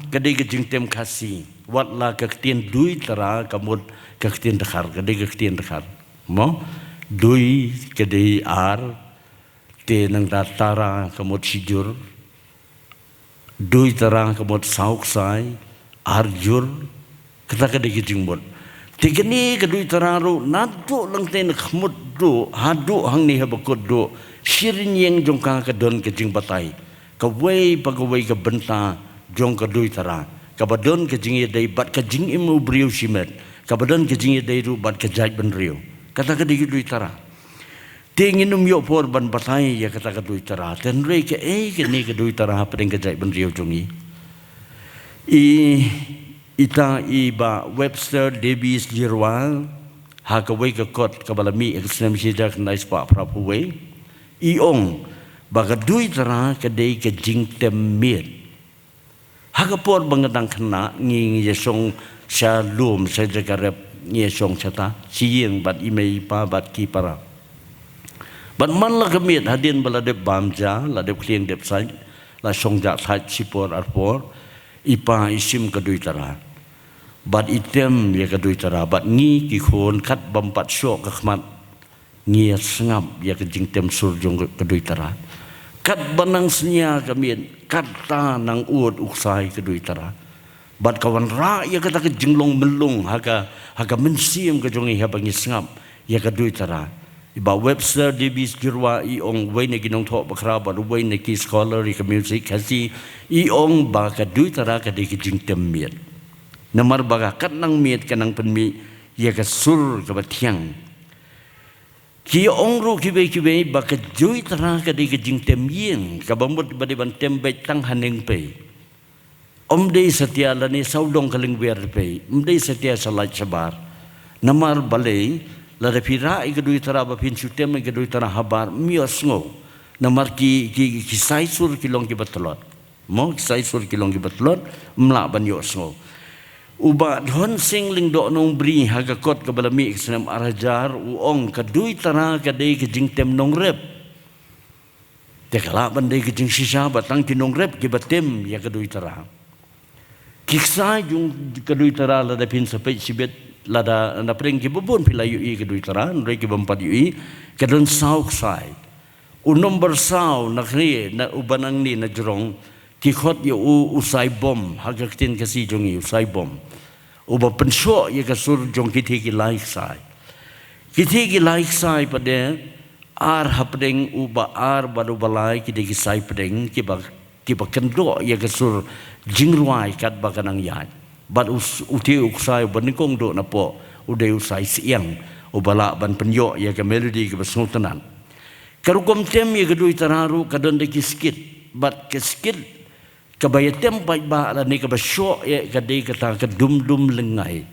kadai ke jing tem khasi wat la kaktian dui tara kamut kaktian dekhar kadai kaktian dekhar mo dui kadai ar te nang datara kamut sijur dui tara kamut sauk sai arjur kata kadai kijingbot tigani kadui tararu nadu lang ten kamut do hadu hang ni habakut do sirin yang jongka kadon kijing batai kawai pagawai ka benta jong kadui tara kabadon kijing dai bat kijing imu briu simet kabadon kijing dai ru bat kajai ben riu kata kadai kadui tara tingin yo por ban batai ya kata kadui tara ten rei ke ni kadui tara pedeng kajai ben riu jongi ita iba Webster Davies Jirwal hakawai ka kot kabalami eksem sidak nais pa prapuwe iong bagadui tara kadai ka jingtem miet hakapor bangadang kena nging yesong shalom sa jagarep yesong chata siyeng bat imei pa bat ki para bat man la kamiet hadin baladep bamja ladep klien dep sai la songja thai sipor arpor ipa isim kadui tara bat item ya kadui tara bat ngi ki khon khat bampat syok kakhmat ngi sengap ya kejingtem surjong kadui tara kat banang senya kamien kata nang uot uksai kadui tara bat kawan ra ya kata kejinglong melung haga mensiam kejongi habangi sengap ya kadui tara iba Webster Davies Jirwa iong way na ginong thok bakra bat way na ki scholar ka music kasi iong ba kadui tara kadai kejingtem miet namar baga kat nang miet kanang penmi ya kasur kabatiang ki ongru kibe baka jui tara kadai kejingtem yin kabamut bade ban tembe tang haneng pe omdei setia lani saudong kaling wer pe omdei setia salat sabar namar balei la repira ikadui tara ba pin sutem ikadui tara habar miosngo namar ki sai sur kilong ki batlot mo sai sur kilong ki batlot mla ban yosngo uba dhon sing ling do nong bri haga kot kabalami islam arajar uong kadui tara kadai kejingtem nong rep tekala bandai kejing sisa batang ki nong rep ki batem ya kadui tara kiksa jung kadui tara lada pin sapet sibet lada na preng ki bubun pilayu i kadui tara nrei ki bampat yu kadon sauk sai nomor sau nakri na ubanang ni na jrong kikot yo usai bom hagaktin kasi jongi usai bom uba pensok ya kasur jong kiti ki laik sai pada ar hapdeng uba ar badu balai kiti ki sai pedeng kiba kendok ya kasur jingruai kat bakanang yai bat uti uksai banikong do napo udai usai siang ubala ban penyok ya ka melodi ke basngutanan karukom tem ya kadui tararu kadon de kiskit bat kiskit kabaya tempat ba la ni kabasyo ya kadai kata kedum-dum lengai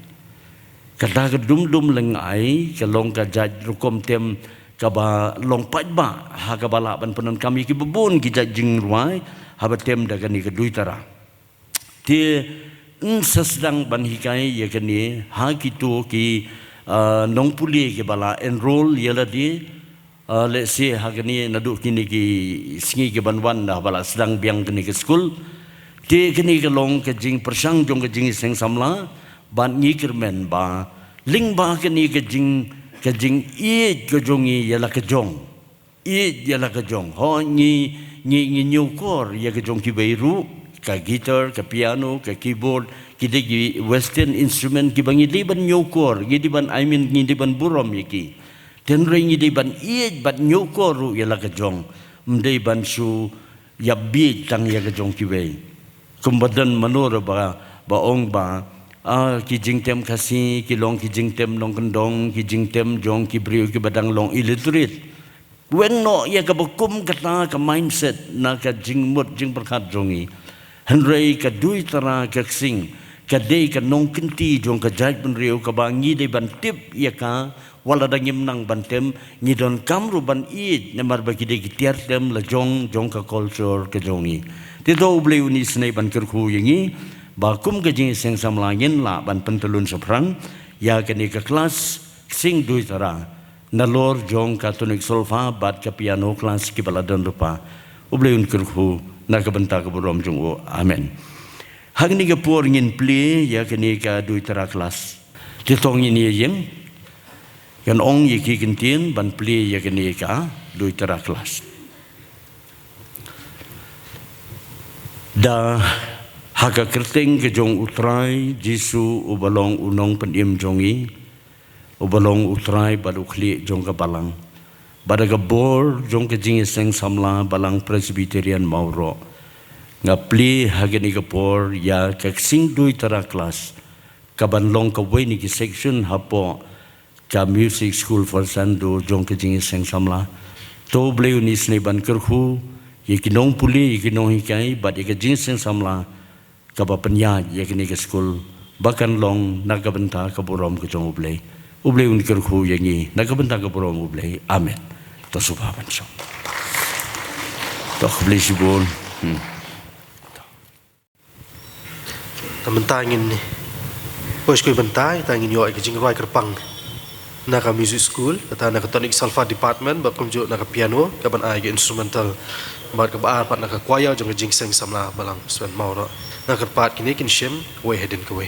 kata kedum-dum lengai kalong kajaj rukom tem kaba longpat ba ha kabala ban penon kami ki bebun ki jajing ruai habatem daga ni kadui tara ti sesdang ban hikai ya kani ha kitu ki nong puli ki bala enroll yala di let's say hagani nadu kini ki singi ke banwan dah bala sedang biang kini ke school ti kini ke long ke jing persang jong ke jing seng samla ban ngi kermen ba ling ba kini ke jing i ke jongi yala ke jong i yala ke jong ho ngi nyukor ya ke jong ki beiru ka gitar ka piano ka keyboard ki western instrument ki bangi liban nyukor gi diban I mean ngi diban burom yaki ten ringi di ban iet bat nyokoru ya la kejong mdei ban su yabi tang ya kejong kiwe kumbadan manor ba ong ba ki jingtem kasi ki long ki jingtem long kendong ki jingtem jong ki briu ki badang long illiterate wen no ya ka bakum kata ka mindset na ka jingmut jing berkat jongi henrei ka dui tara ka sing ka dei ka nong kenti jong ka jaj ben riu ka bangi de ban tip ya ka wala dangim nang bantem ngidon kamru ban id namar bagi de gitiar dem la jong ka culture ke jongi ti do ble uni snai ban kerku yangi ba kum ke jing seng samlangin la ban pentelun seprang ya kini ke kelas sing dui tara nalor jong ka tunik solfa bat ke piano kelas ki baladan rupa uble un kerku na ke benta ke borom jong amen Hang ni ke por ngin pli ya kini ka dui tera kelas. Titong ini yen kan ong ye ki kentin ban pli ya kini ka dui tera kelas. Da haka kerting ke jong utrai jisu ubalong unong peniem jongi ubalong utrai badu kli jong ke balang bada ke bor jong ke jingi seng samla balang Presbyterian Mauro ngapli hageni ke por ya ke sing dui tera kelas kaban long ke weni ki section hapo ka music school for sandu jong ke jingi seng samla to bleu ni sneban kerhu yekinong puli yekinong hikai bad ye ke jingi seng samla kaba penya yakni ke school bahkan long nagabenta ke borom ke jong ublei unikir khu yangi nagabenta ke borom ublei amen to subhaban so to ublei sibol
Tangin ni pois ko bentai tangin yo ke jing roi kerpang naka music school kata naka tonic salfa department bab kumju naka piano kaban ai ke instrumental bab ke bar pat naka choir jong ke jing seng samla balang swen mauro naka pat kini kin shem we hedin ke we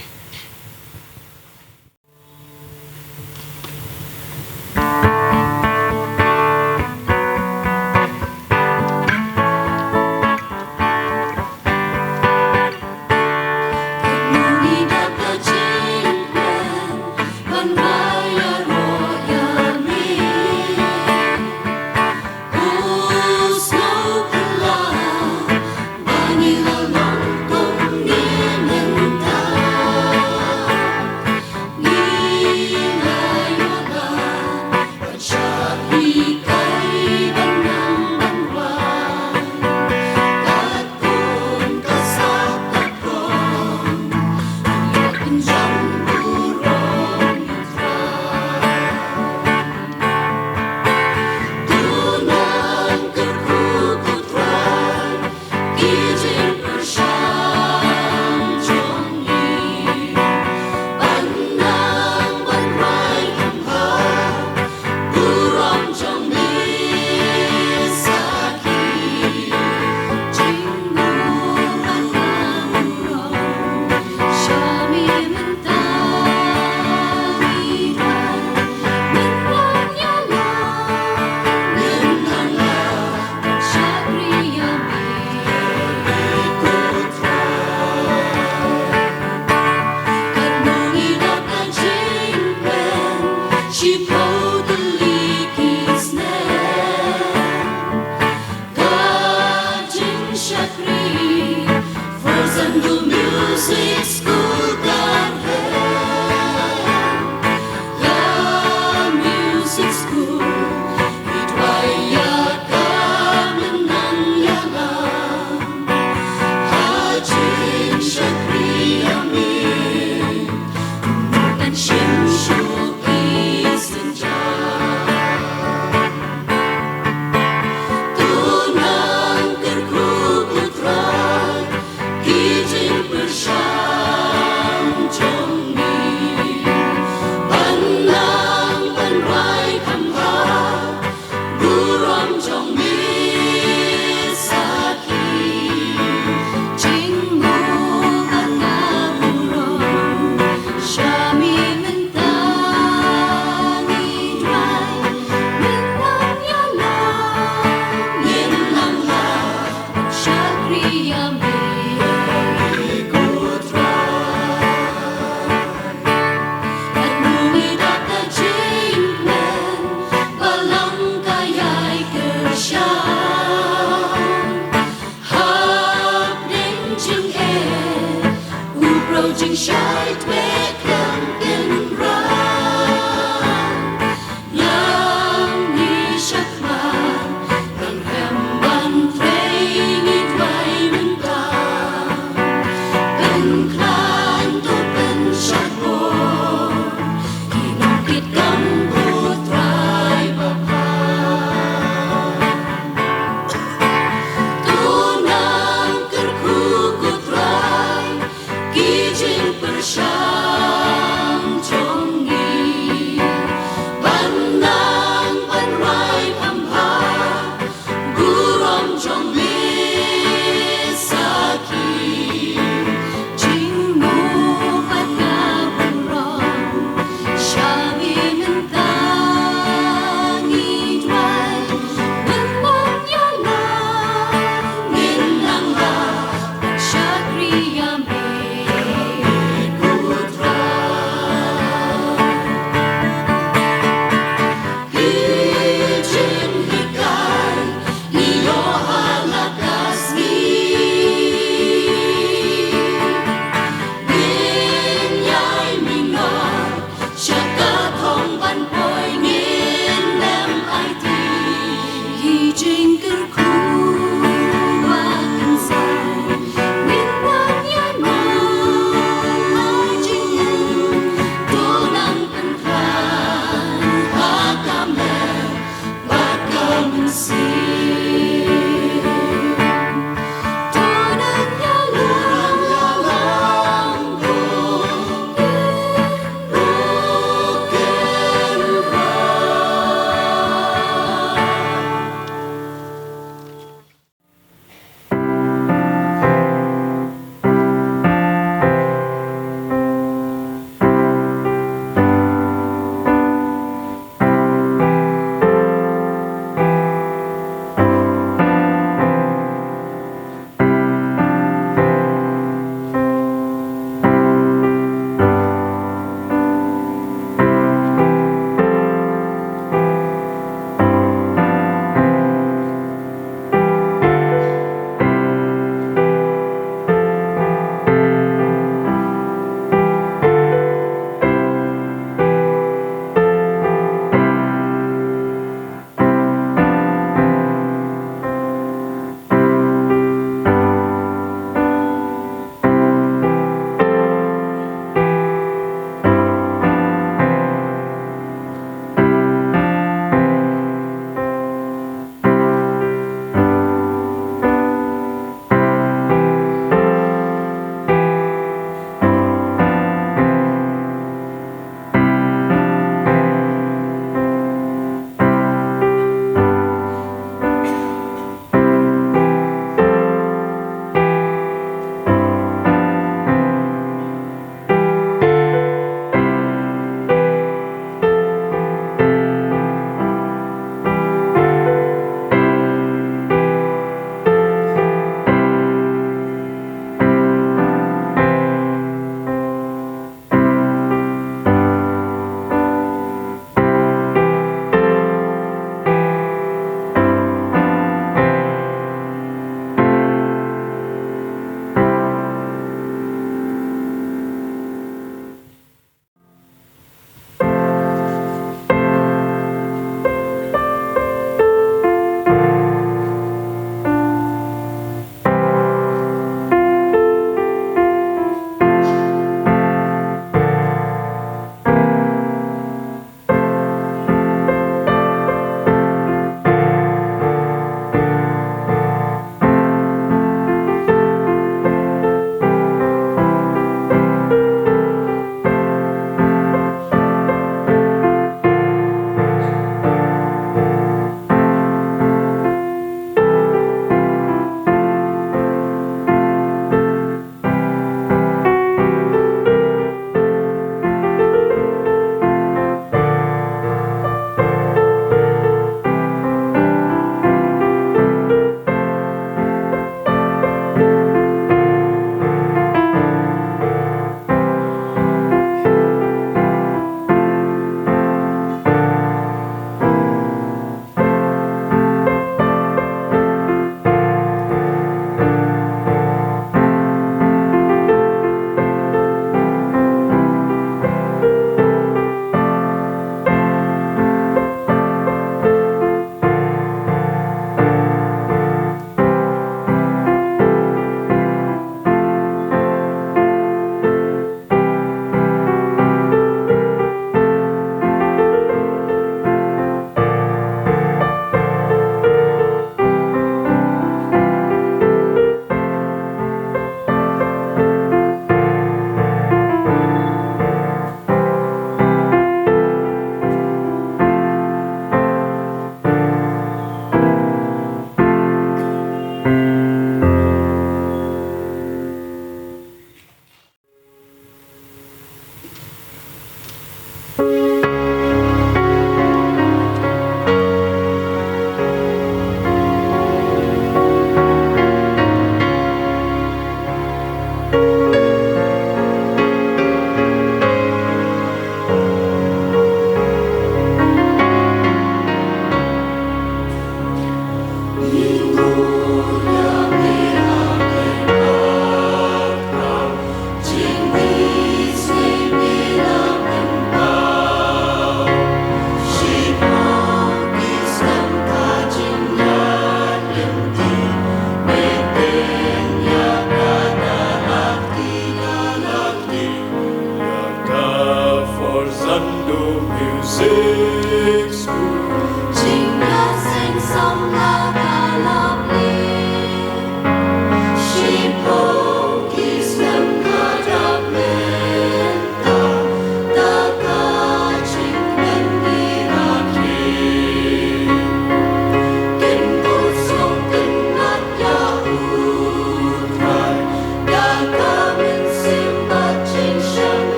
Kijing persya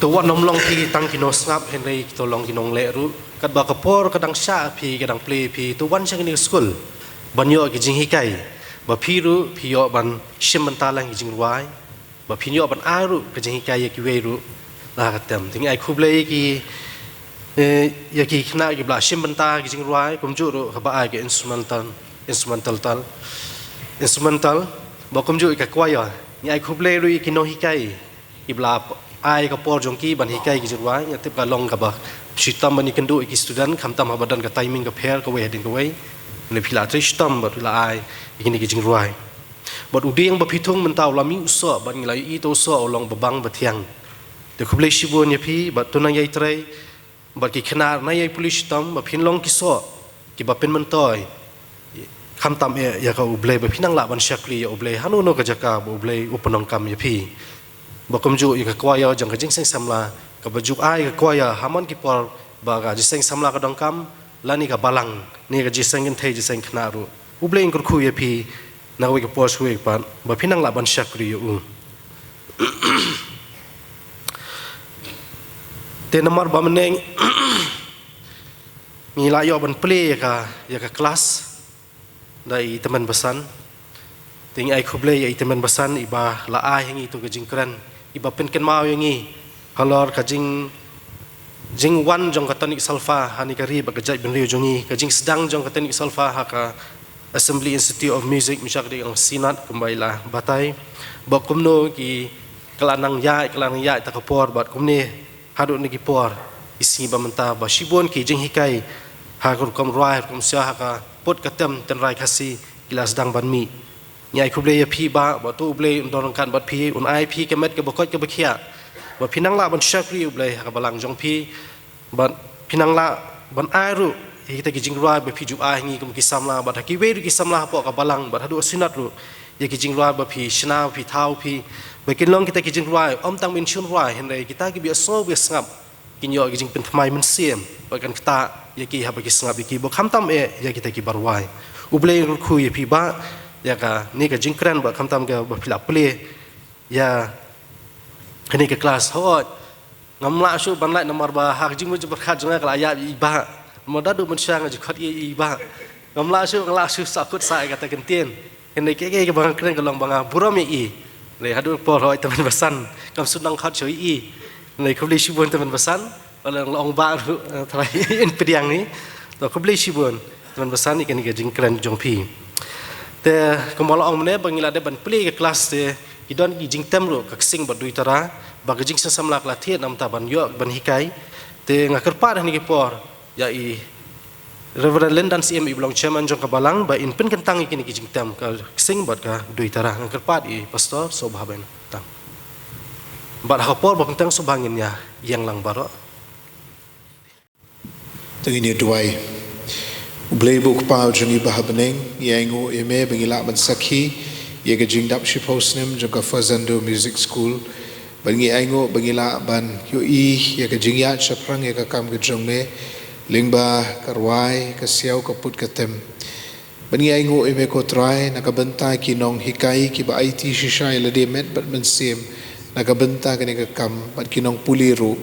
ตัวน้ำลองที่ตั้งกินอสงับเห็นเลยตัวลองกินองเละรู้กัดบากระปอร์กัดังชาพีกัดังเปลพีตัววันช่างนี่สกุลบันยอกิจิงฮิไกบ่พี่รู้พี่ยอบันชิมมันตาลังกิจิงไว้บ่พี่ยอบันอารู้กิจิงฮิไกยกิเวรู้ลากเต็มถึงไอ้คุบเลยกียากีขณะกีบลาชิมมันตากิจิงไว้กุมจูรู้ขบ้าไอ้กีอินสตรูเมนตัลบอกกุมจูอีกกว่าย่อนี่ไอ้คุบเลยรู้กินองฮิไกกีบลาไอ้กับปอร์จงกี้บันฮิไกกิจวัตรเนี่ยติดกับลองกับชิตัมบันนี้กันดูอีกสตูดันคำตามหาบัดดันกับไทมิ่งกับเพลกับเวดินกับเวในพิลาทริชตัมบัดพิลาไอ้อีกนี่กิจวัตรบัดอุดียงบัดพิทุงมันตาวลามิอุสบัดนี้ลายอีโตสอลองบังบัดเทียงเดี๋ยวคุบเลยชิบุนเนี่ยพี่บัดตัวนั้นยัยเตยบัดกิขนาดนั้นยัยพุลิชตัมบัดพินลองกิสอกิบัดเป็นมันต่อยคำตามอยากเอาอุเบลบัดพินังละบันชักลีอุเบลฮันุโนกจักาอุเบลอุปนองกรรมเนี่ยพี่บอกกุมจูอีกกว่าจังกระจิงเซงสัมลากับจุกไอ้กว่าฮามันกิปอลบากจิเซงสัมลากระดองคำแล้วนี่กับบาลังนี่กับจิเซงกันเทจิเซงขนารูอุเบลงกุคุยพีนักวิกปอช่วยปันบ่พี่นังละบันชักรีอยู่เตนมาร์บามันเองมีหลายยอบันเปลี่ยกับคลาสได้temanมันบัสันting ai khuble ai teman basan iba la ai hangi tu gajing kran iba pen ken mau yangi halor kajing wan jong katonik salfa hani kari ba gajai ben riu jongi kajing sedang jong katonik salfa haka Assembly Institute of Music misyak di ang sinat kumbaila batai ba kumno ki kelanang yai takapor bat kumne hadu ni kipor isi ba menta ba shibon ki jing hikai ha kum rai kum sia haka pot katem ten rai khasi ila sedang ban mi ngai ku ble ya phi ba ba tu ble don kan bat phi un ai phi kemet ke bokot ke bekhia ba pinang la ban shakri ble ka balang jong phi ban pinang la ban ai ru kita ki jingrua ba phi ju ai ngi kum ki samla ba ki we ru ki samla po ka balang ba hadu sinat ru ya ki jingrua ba phi shna phi thau phi ba kin long kita ki jingrua om tang min chun rua hen re kita ki bi so bi sngap kin yo ki jing pen thmai min siem ba kan kita ya ki ha ba ki sngap ki bo kham tam ya kita ki barwai uble khu ye phi ba ya ka ni ka jingkran ba kham tam ga ba phila ple ya ni ka class hot ngamla su ban lai nomor ba hak jing mu je berkhat jang ka ayat iba moda du manusia nga jikhat iba ngamla su sakut sa kata kentien ni ke bang kren ka long bang buram i le hadu por hoi teman basan kam sunang khat choi i le khobli shibun teman basan balang long ba thlai in pediang ni to khobli shibun teman basan ni ka jingkran jong phi te kemala ong mene bangila de ban pli ke kelas te idon gi jingtem ro ka sing ba dui tara ba ga jing sam la kla thiet nam ta ban yo ban hikai te ngakar pa ni ke por ya i Reverend Lendan CM Iblong Chairman jong ka balang ba in pen kentang ikini ki jingtem ka sing ba ka dui tara ngakar pa i pastor sobha ben tam ba ha por ba kentang sobhangin ya yang lang baro
tengini duai Blay book pau jungi bahabeneng yango eme bengila ban sakhi ye ga jingdap shi posnem joka fazando music school bangi aingo bengila ban yo I ye ga jingya chaprang ye ga kam ga jongme lingba karwai ka siaw ka put ka tem bangi aingo eme ko try nakabanta ki nong hikai ki ba IT shishai lade met bat man sim nakabanta ka ni ka kam bat ki nong puliru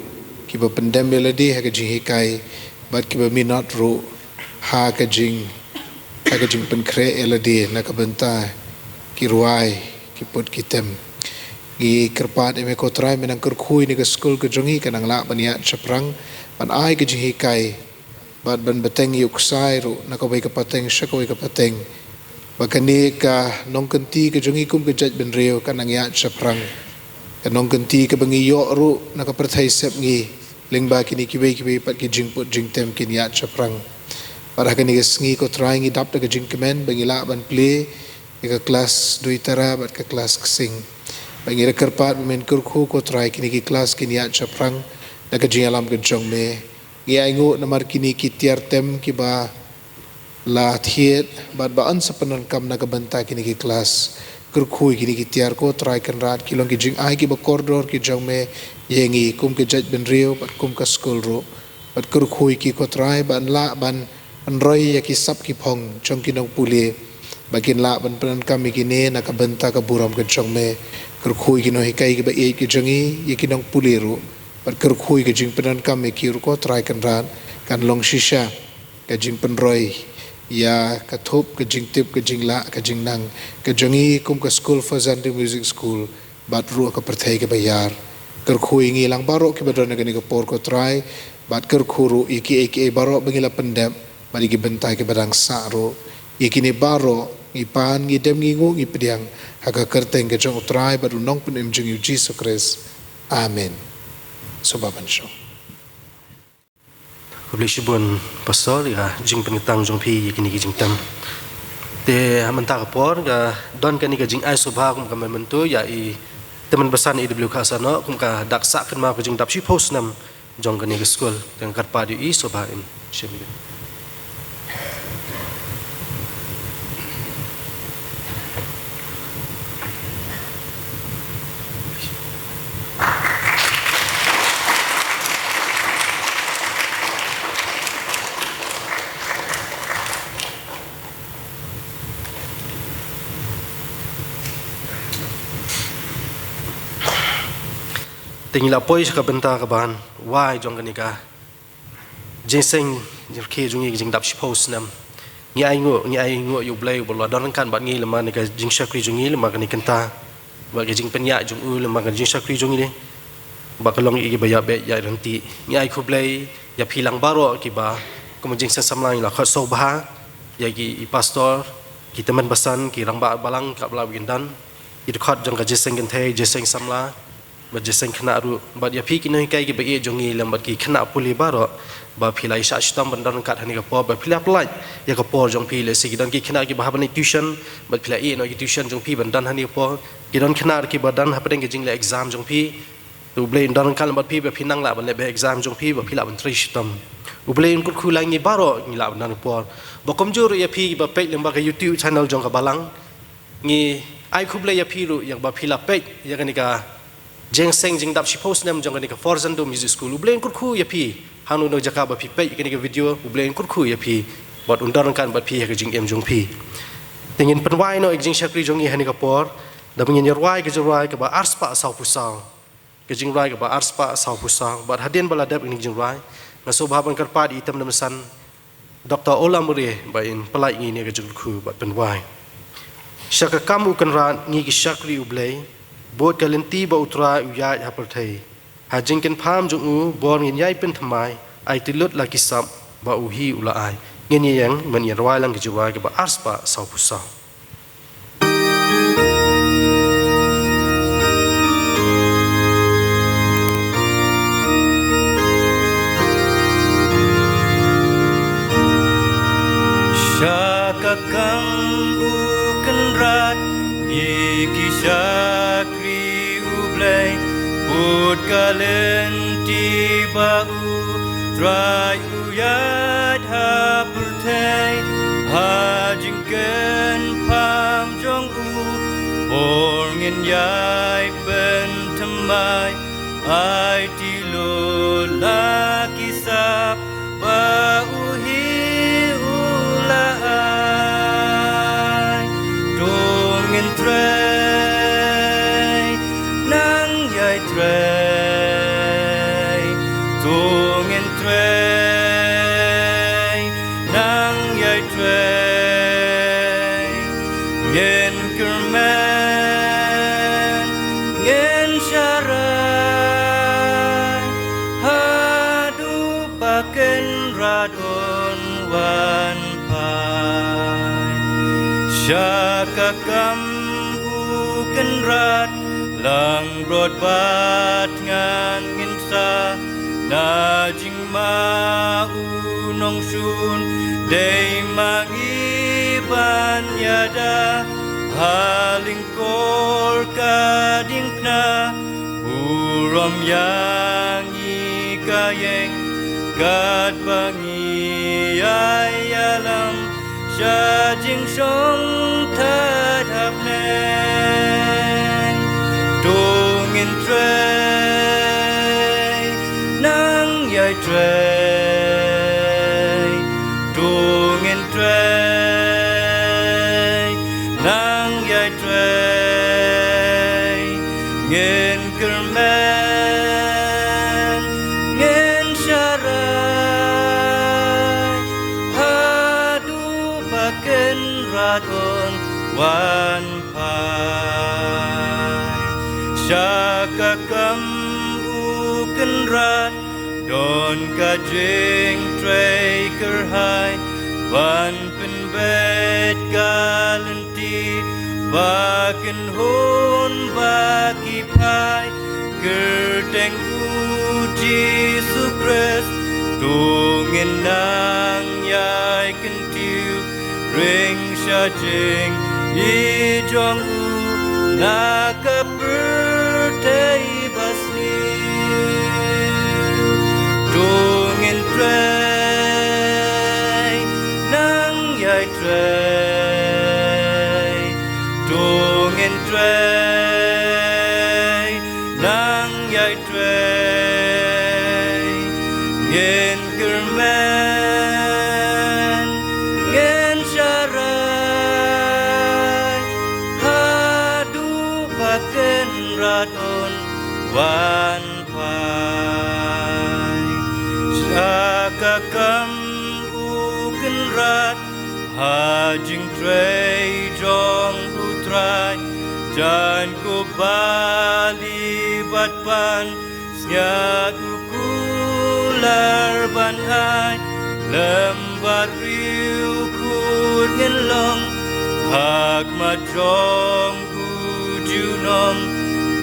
ki ba pendem lade ha ga jing hikai bat ki ba minat ru ha ka jing pen kre elade na ka benta ki ruai ki pot ki tem gi kerpat eme ko trai menang ker khui ni ka school ka jongi ka nang la bania chaprang ban ai ka jing hikai bat ban beteng yuk sai ru na ka bai ka pateng shakoi ka pateng bakani ka nong kenti ka jongi kum ka jaj ben reo ka nang ya chaprang ka nong kenti ka bangi yo ru na ka prathai sep ngi lingba kini ki bai pat ki jing pot jing tem kin ya chaprang para kani ngi ko trying it up to jing kemen bangila ban play ka class dui tara bat ka class sing bangira kerpat men kurku ko try kini ki class kini ya chaprang na ka jingalam ka jongme ngi aingo namar kini ki tiar tem ki ba la thiet bat ba an sapanan kam na ka banta kini ki class kurku kini ki tiar ko try kan rat ki long ki jing ai ki ba corridor ki jongme yengi kum ki jaj ben rio bat kum ka school ro bat kurku ki ko try ban la ban Anroy ya kisap ki pong chong kinong puli bakin la ban penan kami kini nak benta ka buram ke chong me kerkhui kino hikai ki ba e ki jongi ya kinong puli ru bat kerkhui ke jing penan kami ki ru ko try kan ran kan long shisha ka jing penroy ya ka thop ka jing tip ka jing la ka jing nang ka jongi kum ka school fazandi music school bat ru ka perthai ke bayar kerkhui ngi lang baro ki badon ka ni ka por ko try bat kerkhuru iki baro bangila pendam mari ki bentai ke badang saro ikini baro ipan ngi dem ngi ngu ngi pediang haga kerteng ke jong utrai baru nong pun em jing Jesus Christ amen sobaban show
kubli shibun pastor ya jing penitang jong phi ikini ki jing tam te hamanta ka por ga don ka ni ka jing ai sobha kum ka mentu ya i teman besan IW Khasano kum ka daksa kan ma ka jing dap shi post nam jong ka ni ka school teng karpa di i sobha im shemi tingila poi ka benta ka ban wai jong ka ni ka jinseng ke jungi jing dap shi post nam ngi ai ngo yu blai bol don kan ban ngi lema ni ka jing shakri jungi lema ka ni kenta ba ka jing penya jung u lema ka jing shakri jungi ni ba ka long i ba ya be ya ranti ngi ai khu blai ya philang baro ki ba ko jing sa samlang la kha so ba ya ki pastor ki teman basan ki rang ba balang ka bla gindan i khat jong ka jiseng gen the jiseng samla บัดจะเซ็งขนาดรู้บัดอย่าพี่กินน้อยไก่กี่ใบจงงี้ลำบัดกี่ขนาดปุลิบาร์บัดพี่ไล่ชาชิตามบันดาลกัดฮันนี่กับปอบัดพี่ไล่ปลายอย่ากับปอจงพี่เลยสิกินกี่ขนาดกี่บ้าบันในทิวชันบัดพี่ไล่น้อยกี่ทิวชันจงพี่บันดาลฮันนี่กับปอกินขนาดกี่บัดดันฮับเป็นกี่จริงเลย exam จงพี่ตัวเบลนดาลกันบัดพี่แบบพี่นั่งละบันเลยแบบ exam จงพี่บัดพี่ละบันทรีชิตามอุเบลนกุดคุยลายงี้บาร์งี้ละบันดาลกับปอบัดคอมจูร์อย่าพี่บัดเป็ดลำบัดกับ YouTube channel จงกับบาลังงี้ไอ้คุบเลยอย่าพี่รู้อย่างบัดพี่ละเป็ดอย่างนี้กับjeng seng jeng dap si post nem jong ni ka Forzando Music School ublen kur khu ya phi hanu no jaka ba phi pe ni ka video ublen kur khu ya phi bot undaran kan ba phi ka jing em jong phi tingin penwai no jing shakri jong i hani ka por da mungin yerwai ka jerwai ka ba arspa sau pusang ka jing rai ka ba arspa sau pusang bat hadien bala dap ni jing rai na so bhaban kar pa di tam nam san Dr. Ola Mure ba in palai ngi ne ka jing khu bat penwai shaka kamu kan ran ngi ki shakri ubleiบทกาลินตีบอุตราอุยายฮับประเทศหาจิงกันพามจงอูบอลเงินย้ายเป็นทำไมไอติลุดลากิสับบาอุฮีอุลาไอเงินยังมันยันวายลังกิจวายกับอาร์สปะสาวผู้สาว
ชากะกังอุกันรัดยีกิชากรีอุเบลบุตรกาเลนตีบาอุตรายอุยาดาปุเทหาจิงเกินพามจงอูโอเงินยายเป็นทำไมไอที่โลลากิสาบาอุฮีอุลาไอดวงเงินเทรนังใหญ่เทรดวงเงินเทรนังใหญ่เทรเงินกระแมนเงินชารา Hadupaken radon wan pai Syakakam bukan rad Lang brod bat ngan nginsa Na jing ma unong sun Day mangiban yada Haling kor kading na Uram yang kayeng gad bangi ay alam siya jing song tadhap neng tungin trey nang yay trey tungin trey nang yay trey ngin kermen radon wan pai Syakakam uken rad Don kajing trey kerhai Wan penbet galanti Baken hon baki pai Gerteng uji sukres Tungin nang yai kentiu Ring syajing ijong u nakapertay basni Tungin trey nang yay trey Tungin trey nang yay trey Ngin kermen ngin syarai Hadupaken radon wan pai Syakakam uken rad Hajing trey jong utrai Jan ko bali batpan Snyat ukular ban ai Lembar riu kun ngin long Hak ma jong ku junong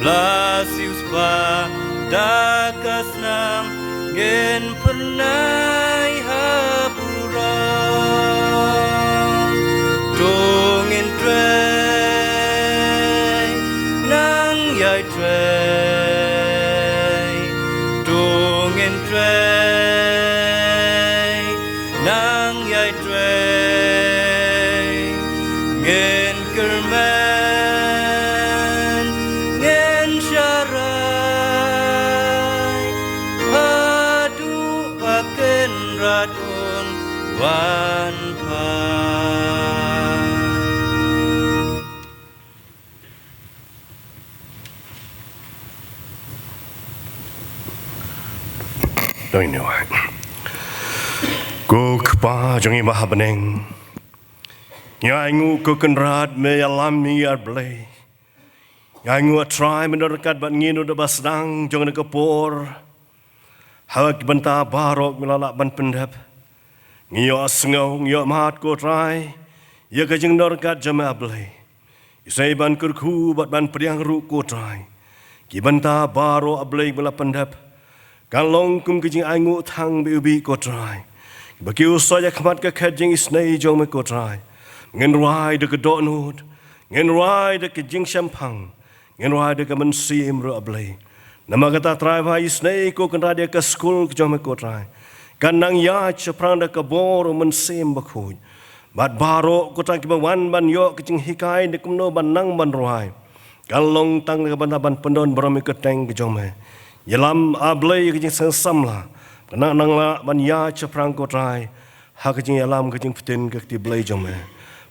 Blasius padakas nam gen pernai hapura dongin tray nang yai tray dongin tray nang yai tray gen kerman gen syarai padu paken radun wan pai.
Doi ni wai. Ko kpa jongi maha beneng. Ya ingu ko kenrat me alami ar blay. Ya ingu atrai mendekat bat nginu de basdang jong de kapor. Hak benta barok melalak ban pendap. Ngiyo asngau ngiyo mahat ko trai. Ya kajeng dekat jama blay. Isai ban kurku bat ban priang ru ko trai. Ki benta baro ablay bela pendap. Kalong kum kajing aingu thang bi ko trai. Bagi usaya khamat ka kajing isnei jong me ko trai. Ngen rai de kedok nut, ngen rai de kajing syampang, ngen rai de kemensim ru ablay. Nama kata trai vai isnei ko kan radia ke skul ke jong me ko trai. Kan nang ya ceprang de kebor mensim bakhuj. Bat baro ko trai ki ban ban yo kajing hikai de kumno ban nang ban rai. Kalong tang de ban pendon berami keteng ke jong me. Yalam ablay kajing samla. Kena nang la ban ya ceprang ko trai. Ha kajing yalam kajing petin ke ti blay jong me.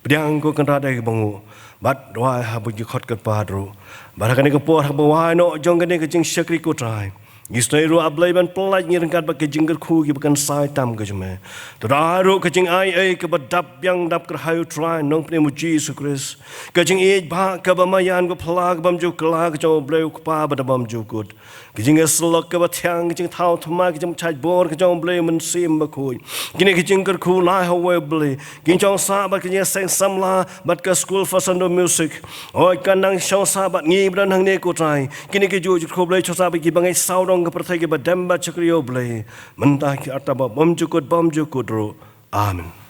Pediang ko kan rada ke bangu. Bat doa ha buji khot ke padro. Bat kan ke por ha bawai no jong kan ke jing syakri ko trai. Gisnai ru ablay ban pelaj ni rengkat ba ke jing ke khu ki bukan sai tam ke jome. To ro ke jing ai ke badap yang dap ke hayu trai nong pne mu Jesus Christ. Ke jing ej ba ke ba mayan ko plag bam ju kla ke jong bleu ke pa ba bam ju good. Ke jing slok ke ba thiang ke jing thau thma ke jing chaj bor ke jong bleu men sim ba khu. Kini ke jing ke khu lai ho we bleu. Kin jong sa ba ke jing seng samla bat ke school for Sunday music. Oi kan nang shong sa bat ngi bran hang ne ko trai. Kini ke ju ko bleu cho sa ba ki bangai sau dong ke pertai ke badamba chakriyo bleu. Mentah ki arta ba bam ju ro. Amen.